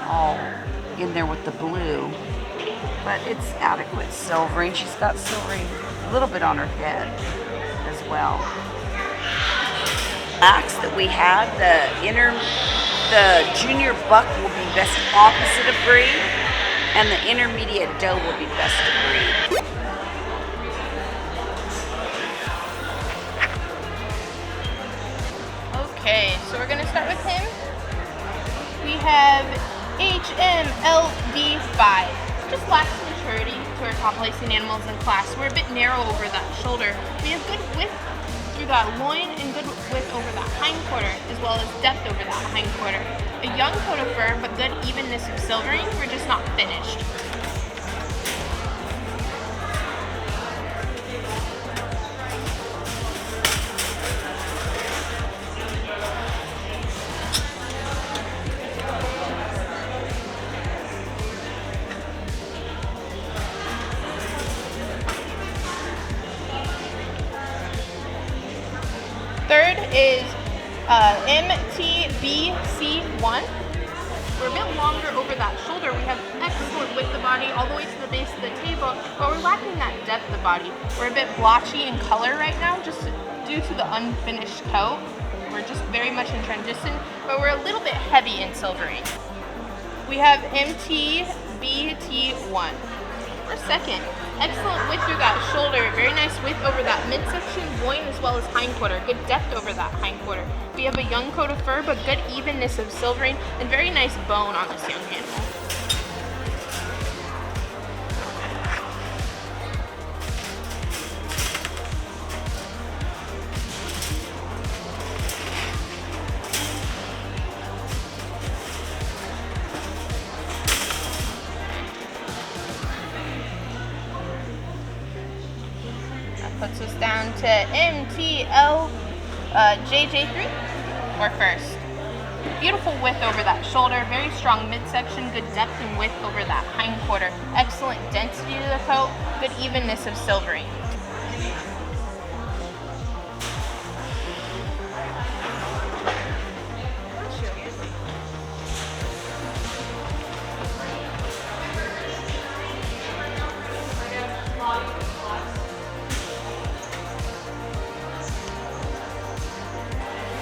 all in there with the blue. But it's adequate silvering. She's got silvering a little bit on her head as well. Blacks that we had, the junior buck will be best opposite of breed, and the intermediate doe will be best of breed. Okay, so we're gonna start with him. We have HMLD5. Just lacks maturity to our top placing animals in class. We're a bit narrow over that shoulder. We have good width through that loin and good width over that hind quarter, as well as depth over that hind quarter. A young coat of fur, but good evenness of silvering. We're just not finished. Third is MTBC1. We're a bit longer over that shoulder. We have excellent width of body all the way to the base of the table, but we're lacking that depth of body. We're a bit blotchy in color right now, just due to the unfinished coat. We're just very much in transition, but we're a little bit heavy in silvering. We have MTBT1. For second, excellent width through that shoulder, very nice width over that midsection, loin, as well as hind quarter. Good depth over that hind quarter. We have a young coat of fur, but good evenness of silvering, and very nice bone on this young animal. Puts us down to MTLJJ3, or first. Beautiful width over that shoulder, very strong midsection, good depth and width over that hind quarter. Excellent density to the coat, good evenness of silvering.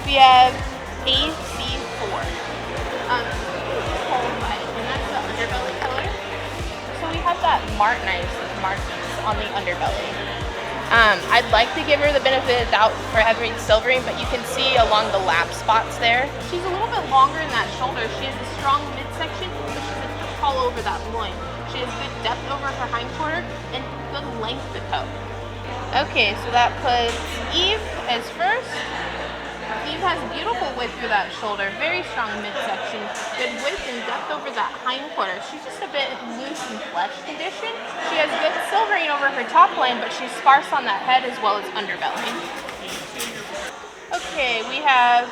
We have AC4. And that's the underbelly color. So we have that markings on the underbelly. I'd like to give her the benefit of the doubt for having silvering, but you can see along the lap spots there. She's a little bit longer in that shoulder. She has a strong midsection, but she's a bit tall over that loin. She has good depth over her hind quarter and good length to coat. Okay, so that puts Eve as first. Eve has beautiful width through that shoulder, very strong midsection, good width and depth over that hind quarter. She's just a bit loose in flesh condition. She has good silvering over her top line, but she's sparse on that head as well as underbelly. Okay, we have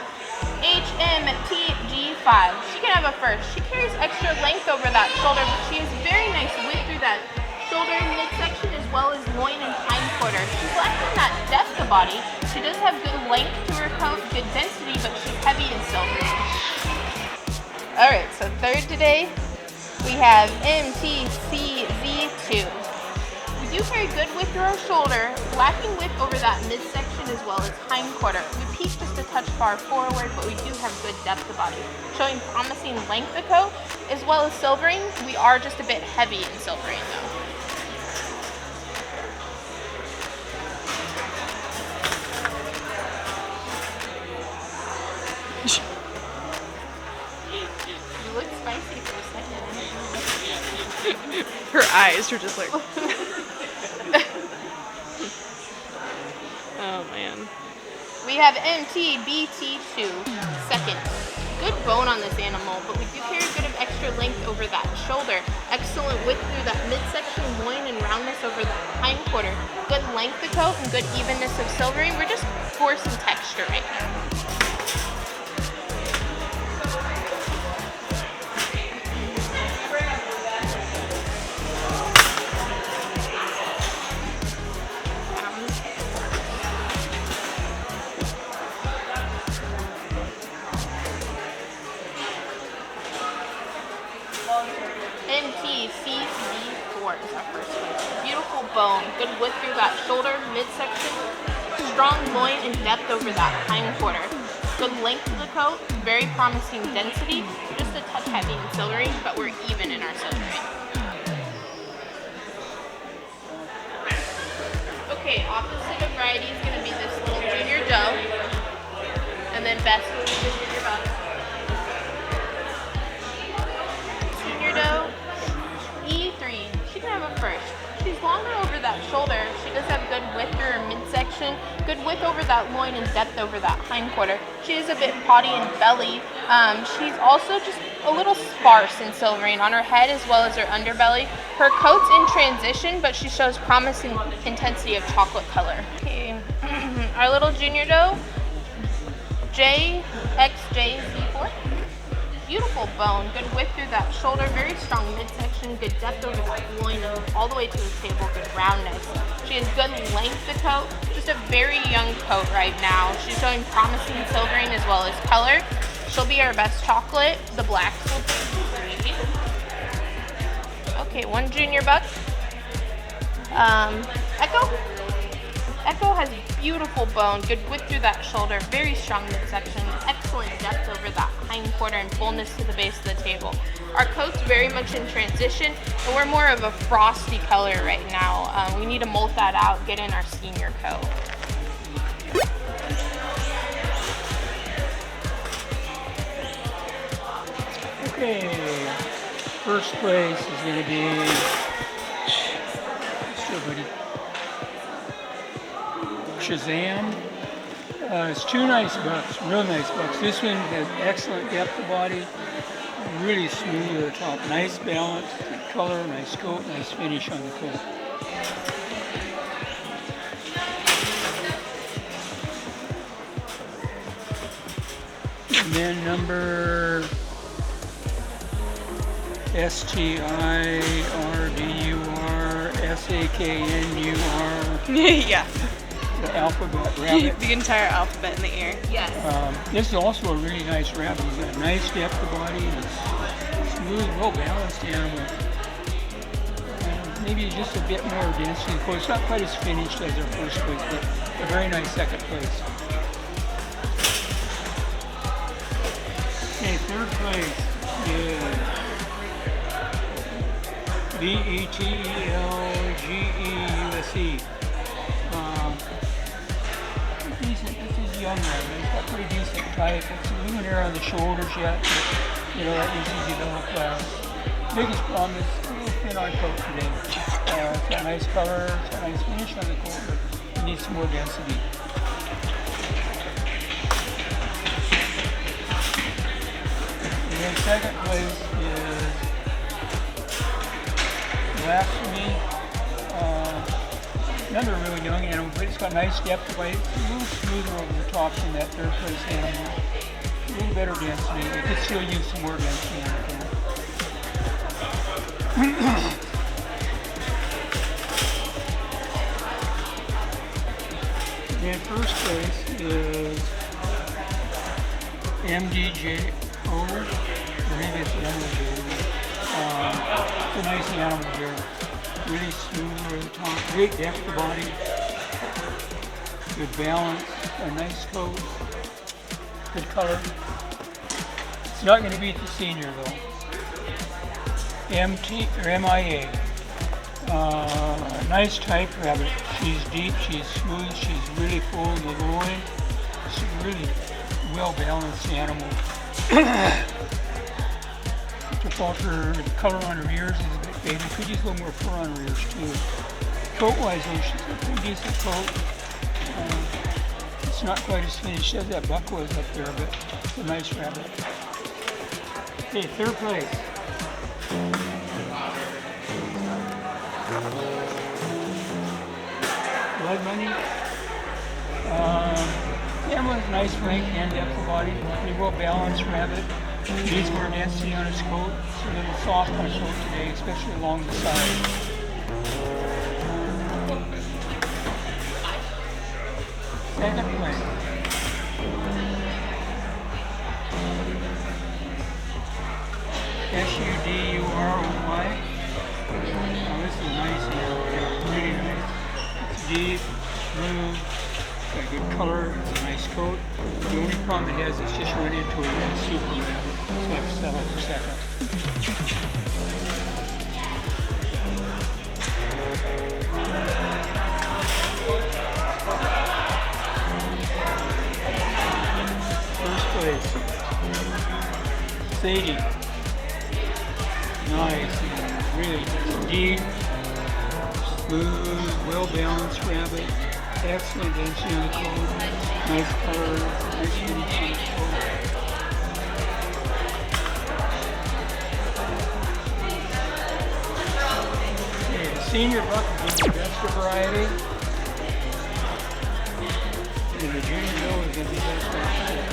HMTG5. She can have a first. She carries extra length over that shoulder, but she has very nice width through that shoulder midsection as well as loin and hind quarter. She's lacking that depth of body. She does have good length to her coat, good density, but she's heavy and silvery. Alright, so third today, we have MTCZ2. We do carry good width through our shoulder, lacking width over that midsection as well as hind quarter. We peak just a touch far forward, but we do have good depth of body. Showing promising length of coat, as well as silvering. We are just a bit heavy in silvering though. You look spicy for a second. Her eyes were just like. Oh man. We have MTBT2, second. Good bone on this animal, but we do carry a bit of extra length over that shoulder. Excellent width through that midsection, loin, and roundness over that hindquarter. Good length of coat and good evenness of silvering. We're just forcing texture right now. MTCC4 is our first place. Beautiful bone, good width through that shoulder, midsection, strong loin and depth over that hindquarter. Good length of the coat, very promising density, just a touch heavy in silvering, but we're even in our silvering. Okay, opposite of variety is going to be this little junior doe, and then best will be the junior buck. Junior doe, E3, she can have a first. She's longer over that shoulder. She does have good width through her midsection, good width over that loin and depth over that hindquarter. She is a bit potty in belly. She's also just a little sparse in silvering on her head as well as her underbelly. Her coat's in transition, but she shows promising intensity of chocolate color. Okay, our little junior doe, JXJZ4. Beautiful bone, good width through that shoulder, very strong midsection, good depth over that loin, all the way to the table, good roundness. She has good length of coat, just a very young coat right now. She's showing promising silvering as well as color. She'll be our best chocolate. The blacks will be great. Okay, one junior buck. Echo. Echo has beautiful bone, good width through that shoulder, very strong midsection, excellent depth over that hindquarter and fullness to the base of the table. Our coat's very much in transition, and we're more of a frosty color right now. We need to molt that out, get in our senior coat. Okay, first place is going to be, sure, buddy. Shazam. It's two nice bucks, real nice bucks. This one has excellent depth of body, really smooth at the top, nice balance, good color, nice coat, nice finish on the coat. And then number STIRBURSAKNUR. Yeah. The alphabet rabbit. The entire alphabet in the air. Yes. This is also a really nice rabbit. He's got a nice depth of body and it's smooth, well balanced animal. Maybe just a bit more density. Of course, it's not quite as finished as our first place, but a very nice second place. Okay, third place is BETELGEUSE. Decent. This is young rabbit. It's got pretty decent type. It's a little hair on the shoulders yet, but you know that needs to develop. Biggest problem is a little thin on coat today. It's got nice color, it's got nice finish on the coat, but it needs some more density. And then second place is Blasphemy. Another really young animal, but it's got nice depth of body. It's a little smoother over the top than that third place animal. A little better density. It could still use some more density on it. And first place is MDJO. Maybe it's MDJ. It's a nice animal here. Really smooth over the top, great depth of body, good balance, a nice coat, good color. It's not going to beat the senior though. MIA. Nice type rabbit. She's deep, she's smooth, she's really full in the loin. She's a really well balanced animal. The color on her ears is a bit faded. Could use a little more fur on her ears too. Coat wise though, she's a pretty decent coat. It's not quite as finished as that buck was up there, but it's a nice rabbit. Okay, third place. Blood Money. Animal's nice length and depth of body. Pretty well balanced rabbit. Needs more density on his coat. It's a little soft on his coat today, especially along the side. Second place. SUDUROY. Oh, this is nice here. Yeah, really nice. It's deep, smooth, got good color, it's a nice coat. The only problem it has is just run into a red super rabbit. So I have to settle for second. First place. Sadie. Nice, really deep, smooth, well-balanced rabbit. Excellent density on the coat. Nice color, nice finish on the coat. Okay, the senior buck is the best variety. And the junior doe is going to be best variety.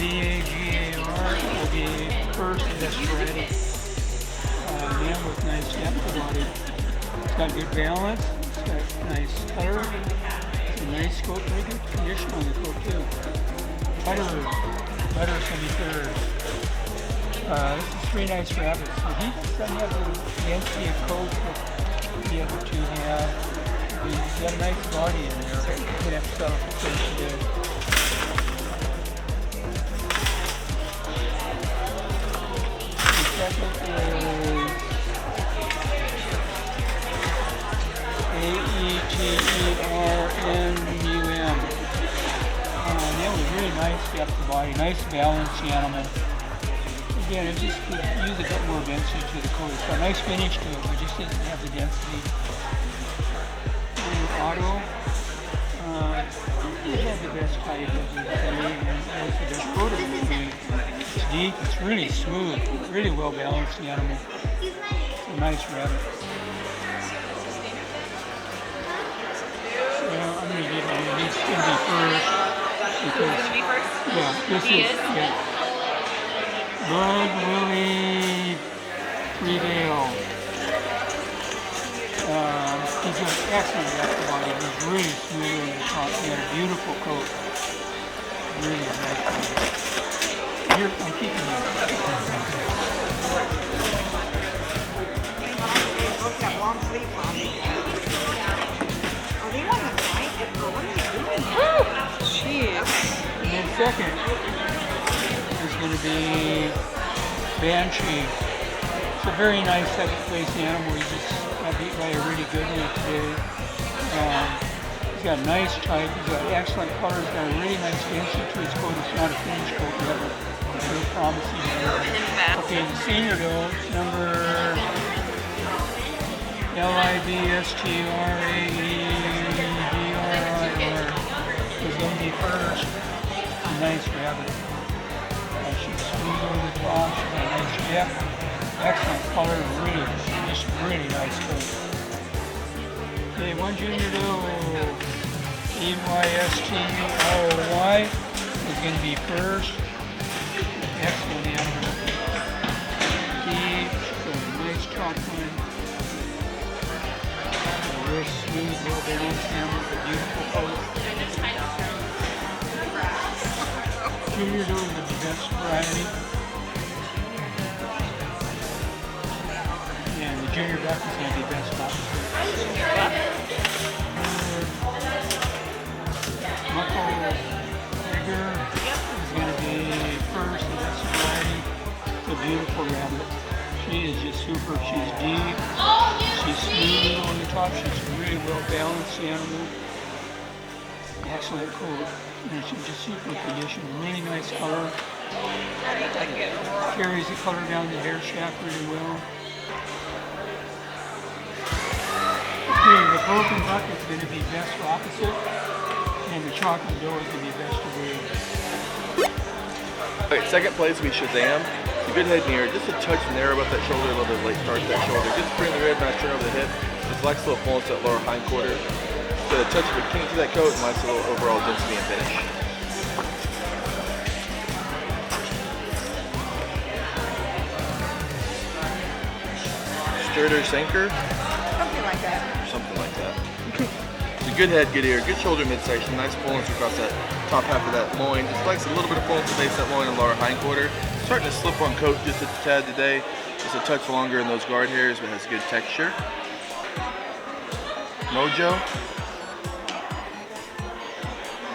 VAGAR will be first best variety. Man with nice depth of body. It's got good balance, it's got nice color, it's a nice coat, very good condition on the coat too. Butter semi-third. This is three nice rabbits. So he doesn't have the density of coat that the other two have. He's got a nice body in there, but you could have to settle for first today. Second is AETERNUM. That was really nice depth of body, nice balanced animal. Again, it just could use a bit more density to the coat. It's got a nice finish to it, but just doesn't have the density. And Otto, he had the best type of the day, and it's the best coat of the day. It's deep, it's really smooth, really well balanced animal. It's a nice rabbit. So I'm going to give him, he's going to be first. Because, Gonna be first? Yeah, this He is, yeah. Bud Willie Prevail. He's got excellent depth of body. He's really smooth on the top. He had a beautiful coat. Really nice coat. Here, I'm keeping him. Look that long sleeve on me. Oh, they want to fight it, but what are they doing? Jeez. And then second is going to be Banshee. It's a very nice second place animal. He just got beat by a really good one today. He's got a nice type. He's got excellent color. He's got a really nice density to his coat. It's not a finished coat yet, but it's very promising. Okay, the senior doe, number LIBSTRAEDRIR is going to be first. It's a nice rabbit. She's smooth over the top. She's got a nice depth. Excellent color. Really, just really nice coat. Okay, one junior doe, EYSTROY is going to be first. Excellent animal. Deep, she's got a nice top line. Real smooth, well balanced animal with a beautiful coat. Junior doe is the best variety. And the junior buck is going to be best opposite. beautiful rabbit. She is just super. She's deep. She's smooth on the top. She's a really well balanced animal. Excellent coat. And she's just super conditioned. Really nice color. Carries the color down the hair shaft really well. Okay, the broken buck is going to be best opposite, and the chocolate dough is going to be best away. Alright, second place will be Shazam. It's a good head near, just a touch narrow about that shoulder, a little bit late start to that shoulder. Good spring in the rib, nice turn over the hip. Just likes a little fullness to that lower hind quarter. Got a touch of a kink to that coat and nice little overall density and finish. Sturder Sinker. Something like that. Something like that. It's a good head, good ear, good shoulder midsection, nice fullness across that top half of that loin. Just likes a little bit of fullness at the base of that loin and lower hind quarter. Starting to slip on coat just a tad today. Just a touch longer in those guard hairs, but has good texture. Mojo.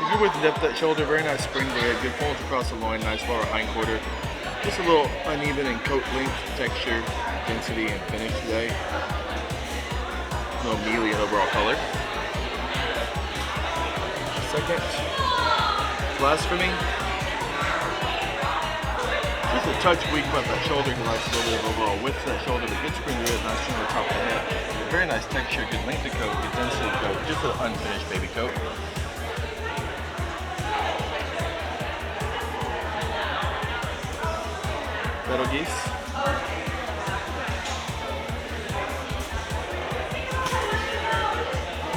Good width and depth of that shoulder, very nice spring to the head, good fullness across the loin, nice lower hind quarter. Just a little uneven in coat length, texture, density, and finish today. No mealy in overall color. Second, Blasphemy. Just a touch weak about that shoulder, he likes a little bit of overall width to that shoulder, but good spring to the rib, nice turn on the top of the head. Very nice texture, good length of coat, good density of coat, just an unfinished baby coat. Little Geese.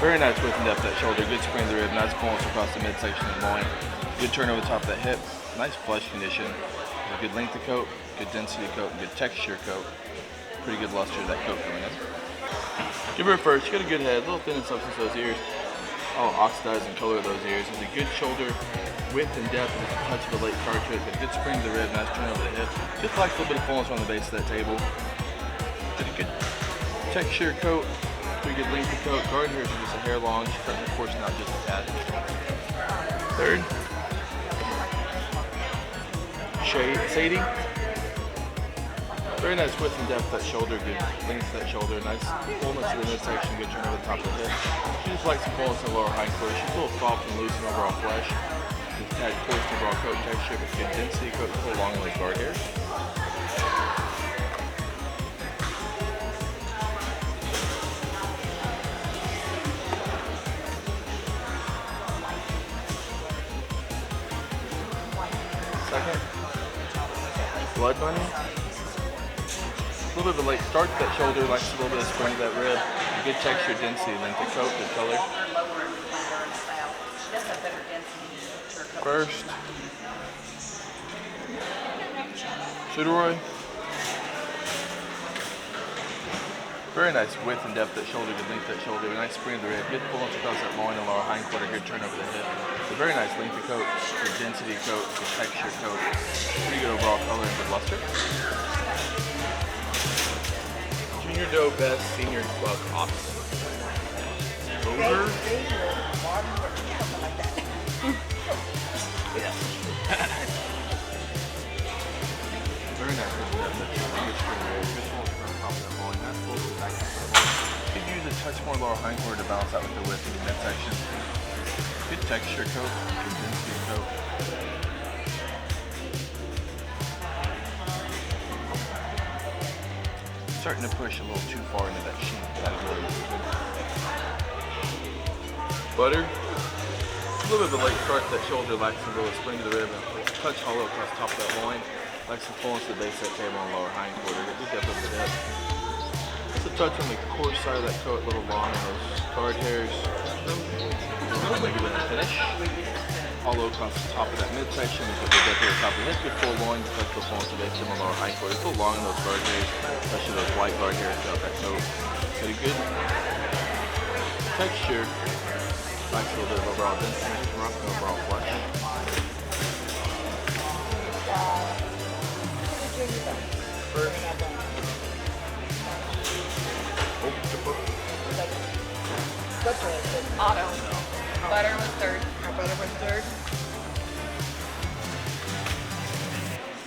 Very nice width and depth of that shoulder, good spring of the rib, nice fullness across the midsection of the loin, good turn over the top of that hip, nice flesh condition, a good length of coat, good density of coat, and good texture of coat. Pretty good luster to that coat coming in. Give her a first, she got a good head, a little thin in substance of those ears, all oxidized in color of those ears. It's a good shoulder width and depth with a touch of a late start to it, but good spring to the rib, nice turn over the hip. Just like a little bit of fullness on the base of that table. Pretty good texture coat, pretty good length of coat. Guard hairs are just a hair long, she's starting to portion out just a tad. Third, Sadie. Very nice width and depth of that shoulder, good length of that shoulder, nice fullness to the midsection, good turn over the top of the hip. She just likes some fullness in the lower hind quarter. She's a little soft and loose in overall flesh. Just had coarse overall coat texture, but good density coat, a little long in those guard hairs. Second, Blood Bunny. A little bit of a late start to that shoulder, likes a little bit of spring to that rib. Good texture, density, length of coat, good color. First, Suderoy. Very nice width and depth of that shoulder, good length of that shoulder, nice spring of the rib, good fullness across that loin and lower hind quarter, good turn over the hip. It's a very nice length of coat, good density of coat, good texture coat, pretty good overall color and good luster. Junior Doe Best Senior Buck Opposite. Over. Yeah. Very nice. Good spring rib, good full turn top of that loin, nice full to the back of that loin. Could use a touch more lower hind quarter to balance out with the width in the midsection. Good texture coat, good density coat. Starting to push a little too far into that sheen category. Butter. A little bit of a late start to that shoulder, likes a little spring to the rib, and a touch hollow across the top of that loin. Likes some fullness to the base of that table on the lower hind quarter. Good depth over the hip. Just a touch on the coarse side of that coat, a little long on those guard hairs. Maybe with a finish. Hollow across the top of that midsection, with the depth over the top of the hip, good full loin, touch the fullness to the base of the lower hind quarter. It's a little long in those guard hairs, especially those white guard hairs throughout that coat. Got a good texture. Likes a little bit of overall density, rough and overall flesh. First. Auto. Butter was third.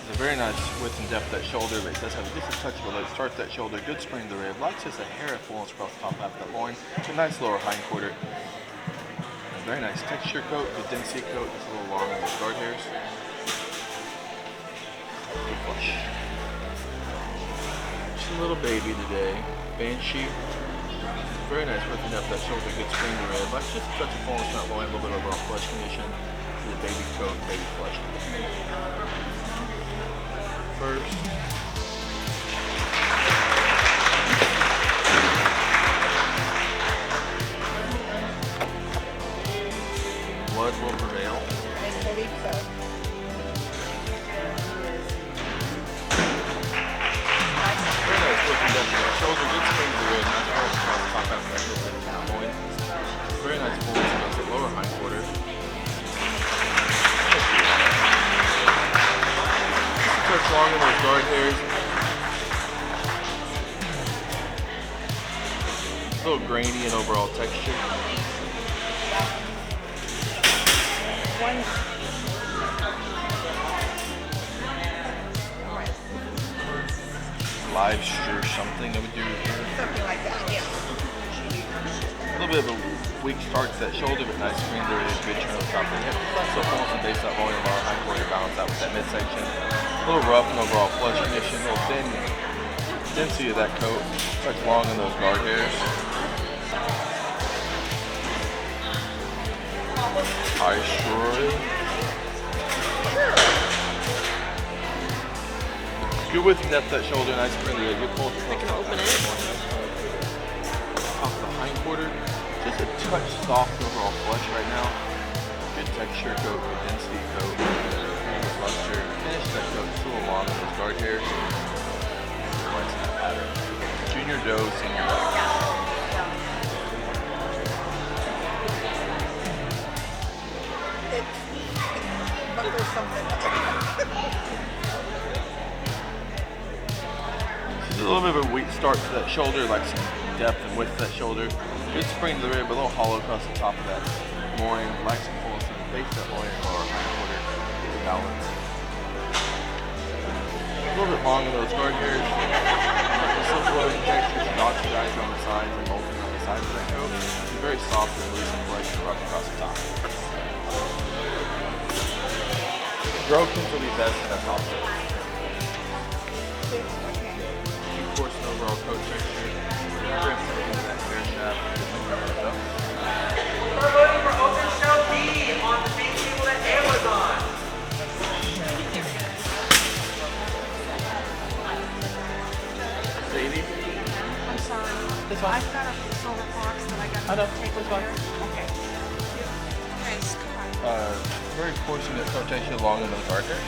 It's a Very nice width and depth of that shoulder, but it does have just a touch of a leg start to that shoulder. Good spring of the rib. Likes just a hair of fullness across the top half of that loin. It's a nice lower hind quarter. A very nice texture coat, good density coat, just a little long on those guard hairs. Good flush. Just a little baby today. Banshee. Very nice width and depth of that shoulder, good spring of the rib. Likes just a touch of fullness on that loin, a little bit of overall flush condition. The baby coat, baby flush. First. Blood will prevail. I believe so. Very nice looking depth of that shoulder, good spring of the rib, nice arch across the top half of that loin. Very nice fullness across the lower hind quarter. Touch long in those guard hairs. A little grainy in overall texture. Live stir something I would do here. Something like that, yeah. A little bit of a weak start to that shoulder, but nice spring there is good turn on the top of the hip. So almost a base that volume lower hind quarter balance out with that midsection. A little rough and overall flush condition, a little thin density of that coat. Touch long in those guard hairs. High Shroy. Good width and depth of that shoulder, nice spring there, good pull. I can open it. Top of the hind quarter. Just a touch soft overall flush right now. Good texture coat, good density coat, good luster. Finish that coat just a little long on those guard hairs. Nice in that pattern. Junior doe, senior doe. Just a little bit of a weak start to that shoulder, like some depth and width to that shoulder. Good spring to the rib, a little hollow across the top of that loin. Like some fullness in the base of that loin or hind quarter. Good balance. A little bit long in those guard hairs. Just a little bit of texture, some oxidized on the sides and molting on the sides of that coat. It's very soft and loose and flesh and rough across the top. Brokens will be best in that top coat. Of course, an overall coat texture. That hair shaft. We're looking for Open Show B on the main table at Amazon. Sadie? I'm sorry. It's fine. I've got a silver box that I got I know. to take It's over fine. here. Okay. Thanks. Very coarse in that coat texture, long in those darker.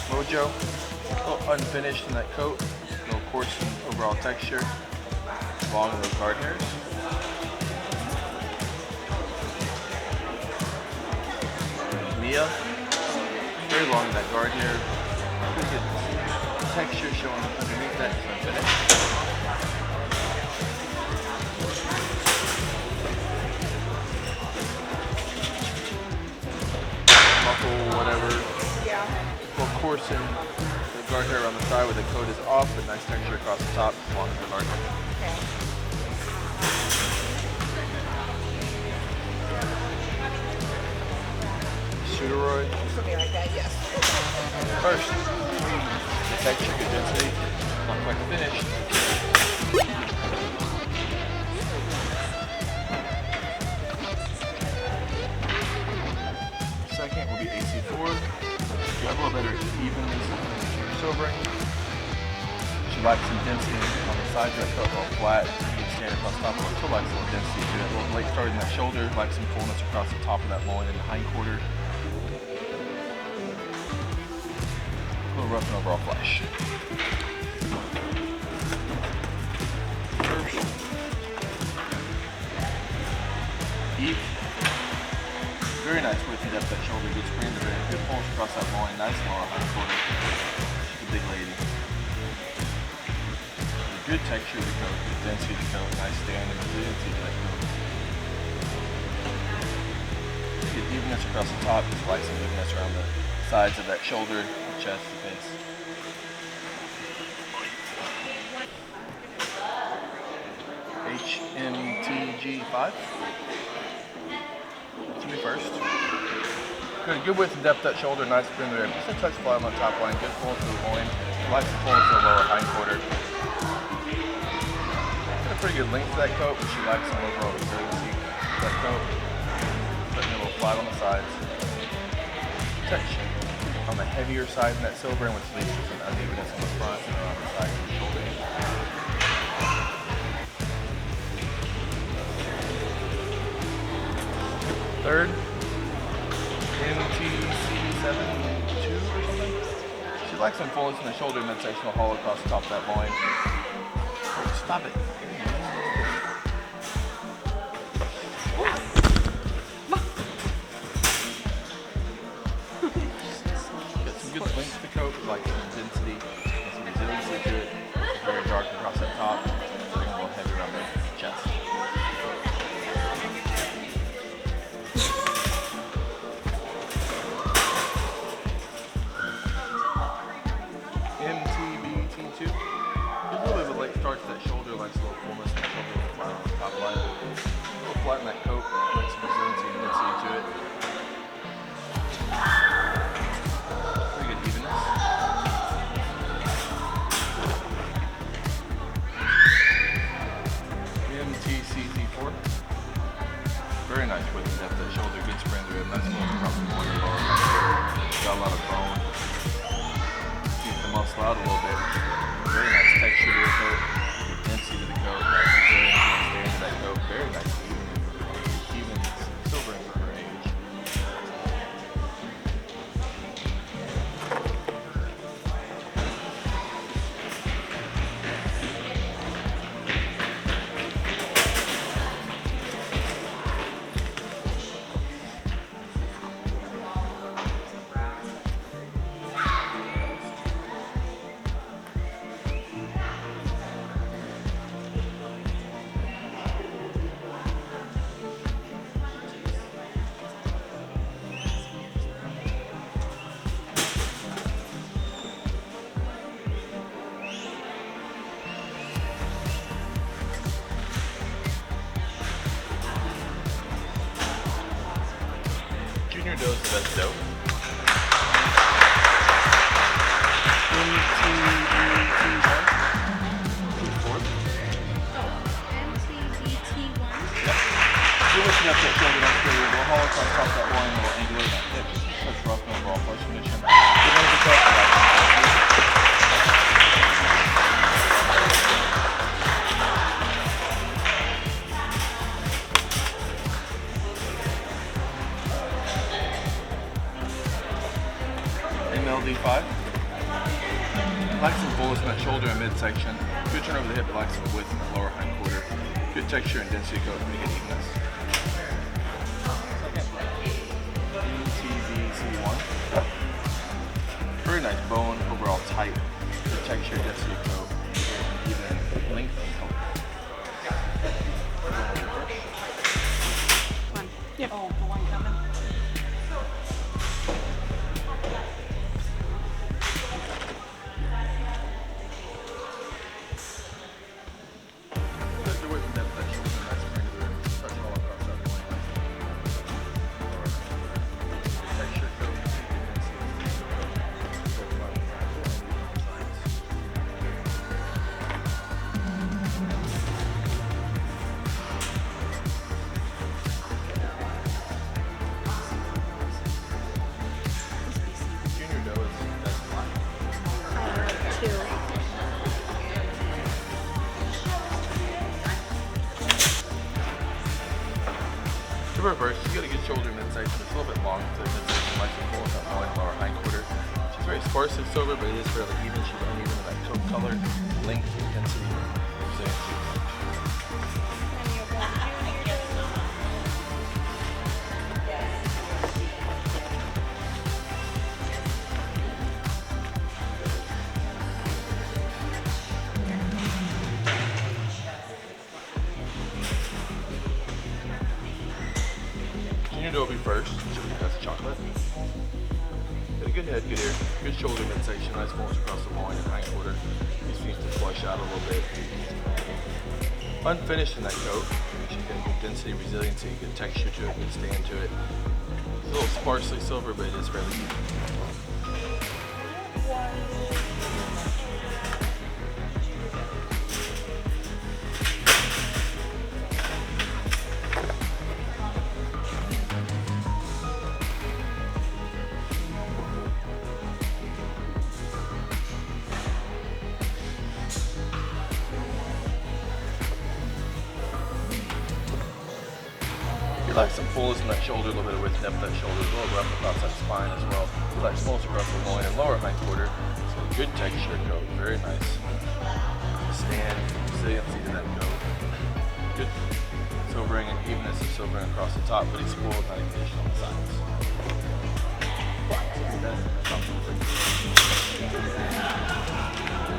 Mojo, a little unfinished in that coat, a little coarse in overall texture, long in those guard hairs. Mia, very long in that guard hair, pretty good texture showing underneath that, it's unfinished. Muffle, whatever. Yeah. Of course, in the guard hair on the side where the coat is off, but nice texture across the top, as long as the guard hair. Okay. Shooteroid. Something like that, yes. First, the texture, good density, not quite finished. Second will be AC4. You have a little better evenness in sobering. She likes some density on the sides of that coat, a little flat, stand across the top. She likes a little density to it. A little late start in that shoulder, likes some fullness across the top of that loin and the hind quarter. A little rough and overall flesh. First. Eve. Very nice width and depth that shoulder, good spring to the rib, good pulse across that loin, nice lower hind quarter. She's a big lady. Good texture of the coat, good density of the coat, nice stand and resiliency to that coat. Evenness across the top, just like some evenness around the sides of that shoulder, the chest, the face. HMTG5. To me first. Good width and depth that shoulder, nice spin there. Just a touch flat on the top line, good pull to the loin. Likes to pull into the lower hind quarter. Got a pretty good length to that coat, but she likes some overall resiliency to that coat. Putting a little flat on the sides. Touch on the heavier side in that silver, and which leads to some unevenness on the front and around the sides of the shoulder. Third, MTC72 or something. She likes some fullness in the shoulder midsection will hollow across the top of that loin. Oh, stop it. Got some good length to the coat, like some density and some resiliency to it. Very dark across that top, getting a little heavy around the chest. MTBT2. There's a little bit of a late start to that shoulder, likes a little fullness in the shoulder, flat on the top line. A little flat in that coat, makes some resiliency and density to it. Pretty good evenness. MTCT4. Very nice width and depth of that shoulder, good spring through it, nice little across the corner lower. Got a lot of bone. Muscle out a little bit. Very nice texture to the coat, density to the coat, nice resiliency and stand to that coat. Very nice even silvering for her age. Junior does the best dough. You're looking up that shoulder, that's good. We'll haul across top of that loin, a little angular in that hip. Touch rough and overall flush condition. Good one to cut. MLD5. Like some fullness in that shoulder and midsection. Good turn over the hip, but like some width in the lower hind quarter. Good texture and density coat, pretty good evenness. MTBC1. Very nice bone, overall tight. Good texture, density coat, even length and color. Yep. Oh, the one coming. To reverse, she's got a good shoulder midsection. It's a little bit long to the midsection, like the full top loin, lower hind quarter. She's very sparse and silver, but it is fairly even. She's uneven in that coat color, length, density, resiliency. Junior dough will be first. first. Should we pass the chocolate? Got a good head, good ear, good shoulder midsection, nice folds across the loin and hind quarter. These needs to flush out a little bit. Unfinished in that coat. She's got good density, resiliency, good texture to it, good stand to it. It's a little sparsely silver, but it is fairly deep. You like some fullness in that shoulder, a little bit of width and depth of that shoulder, a little rough across that spine as well. You like folds across the loin and lower hind quarter. It's got a good texture coat, very nice. Stand, resiliency to that coat. Good silvering and evenness of silvering across the top, but he's spoiled, not condition on the sides.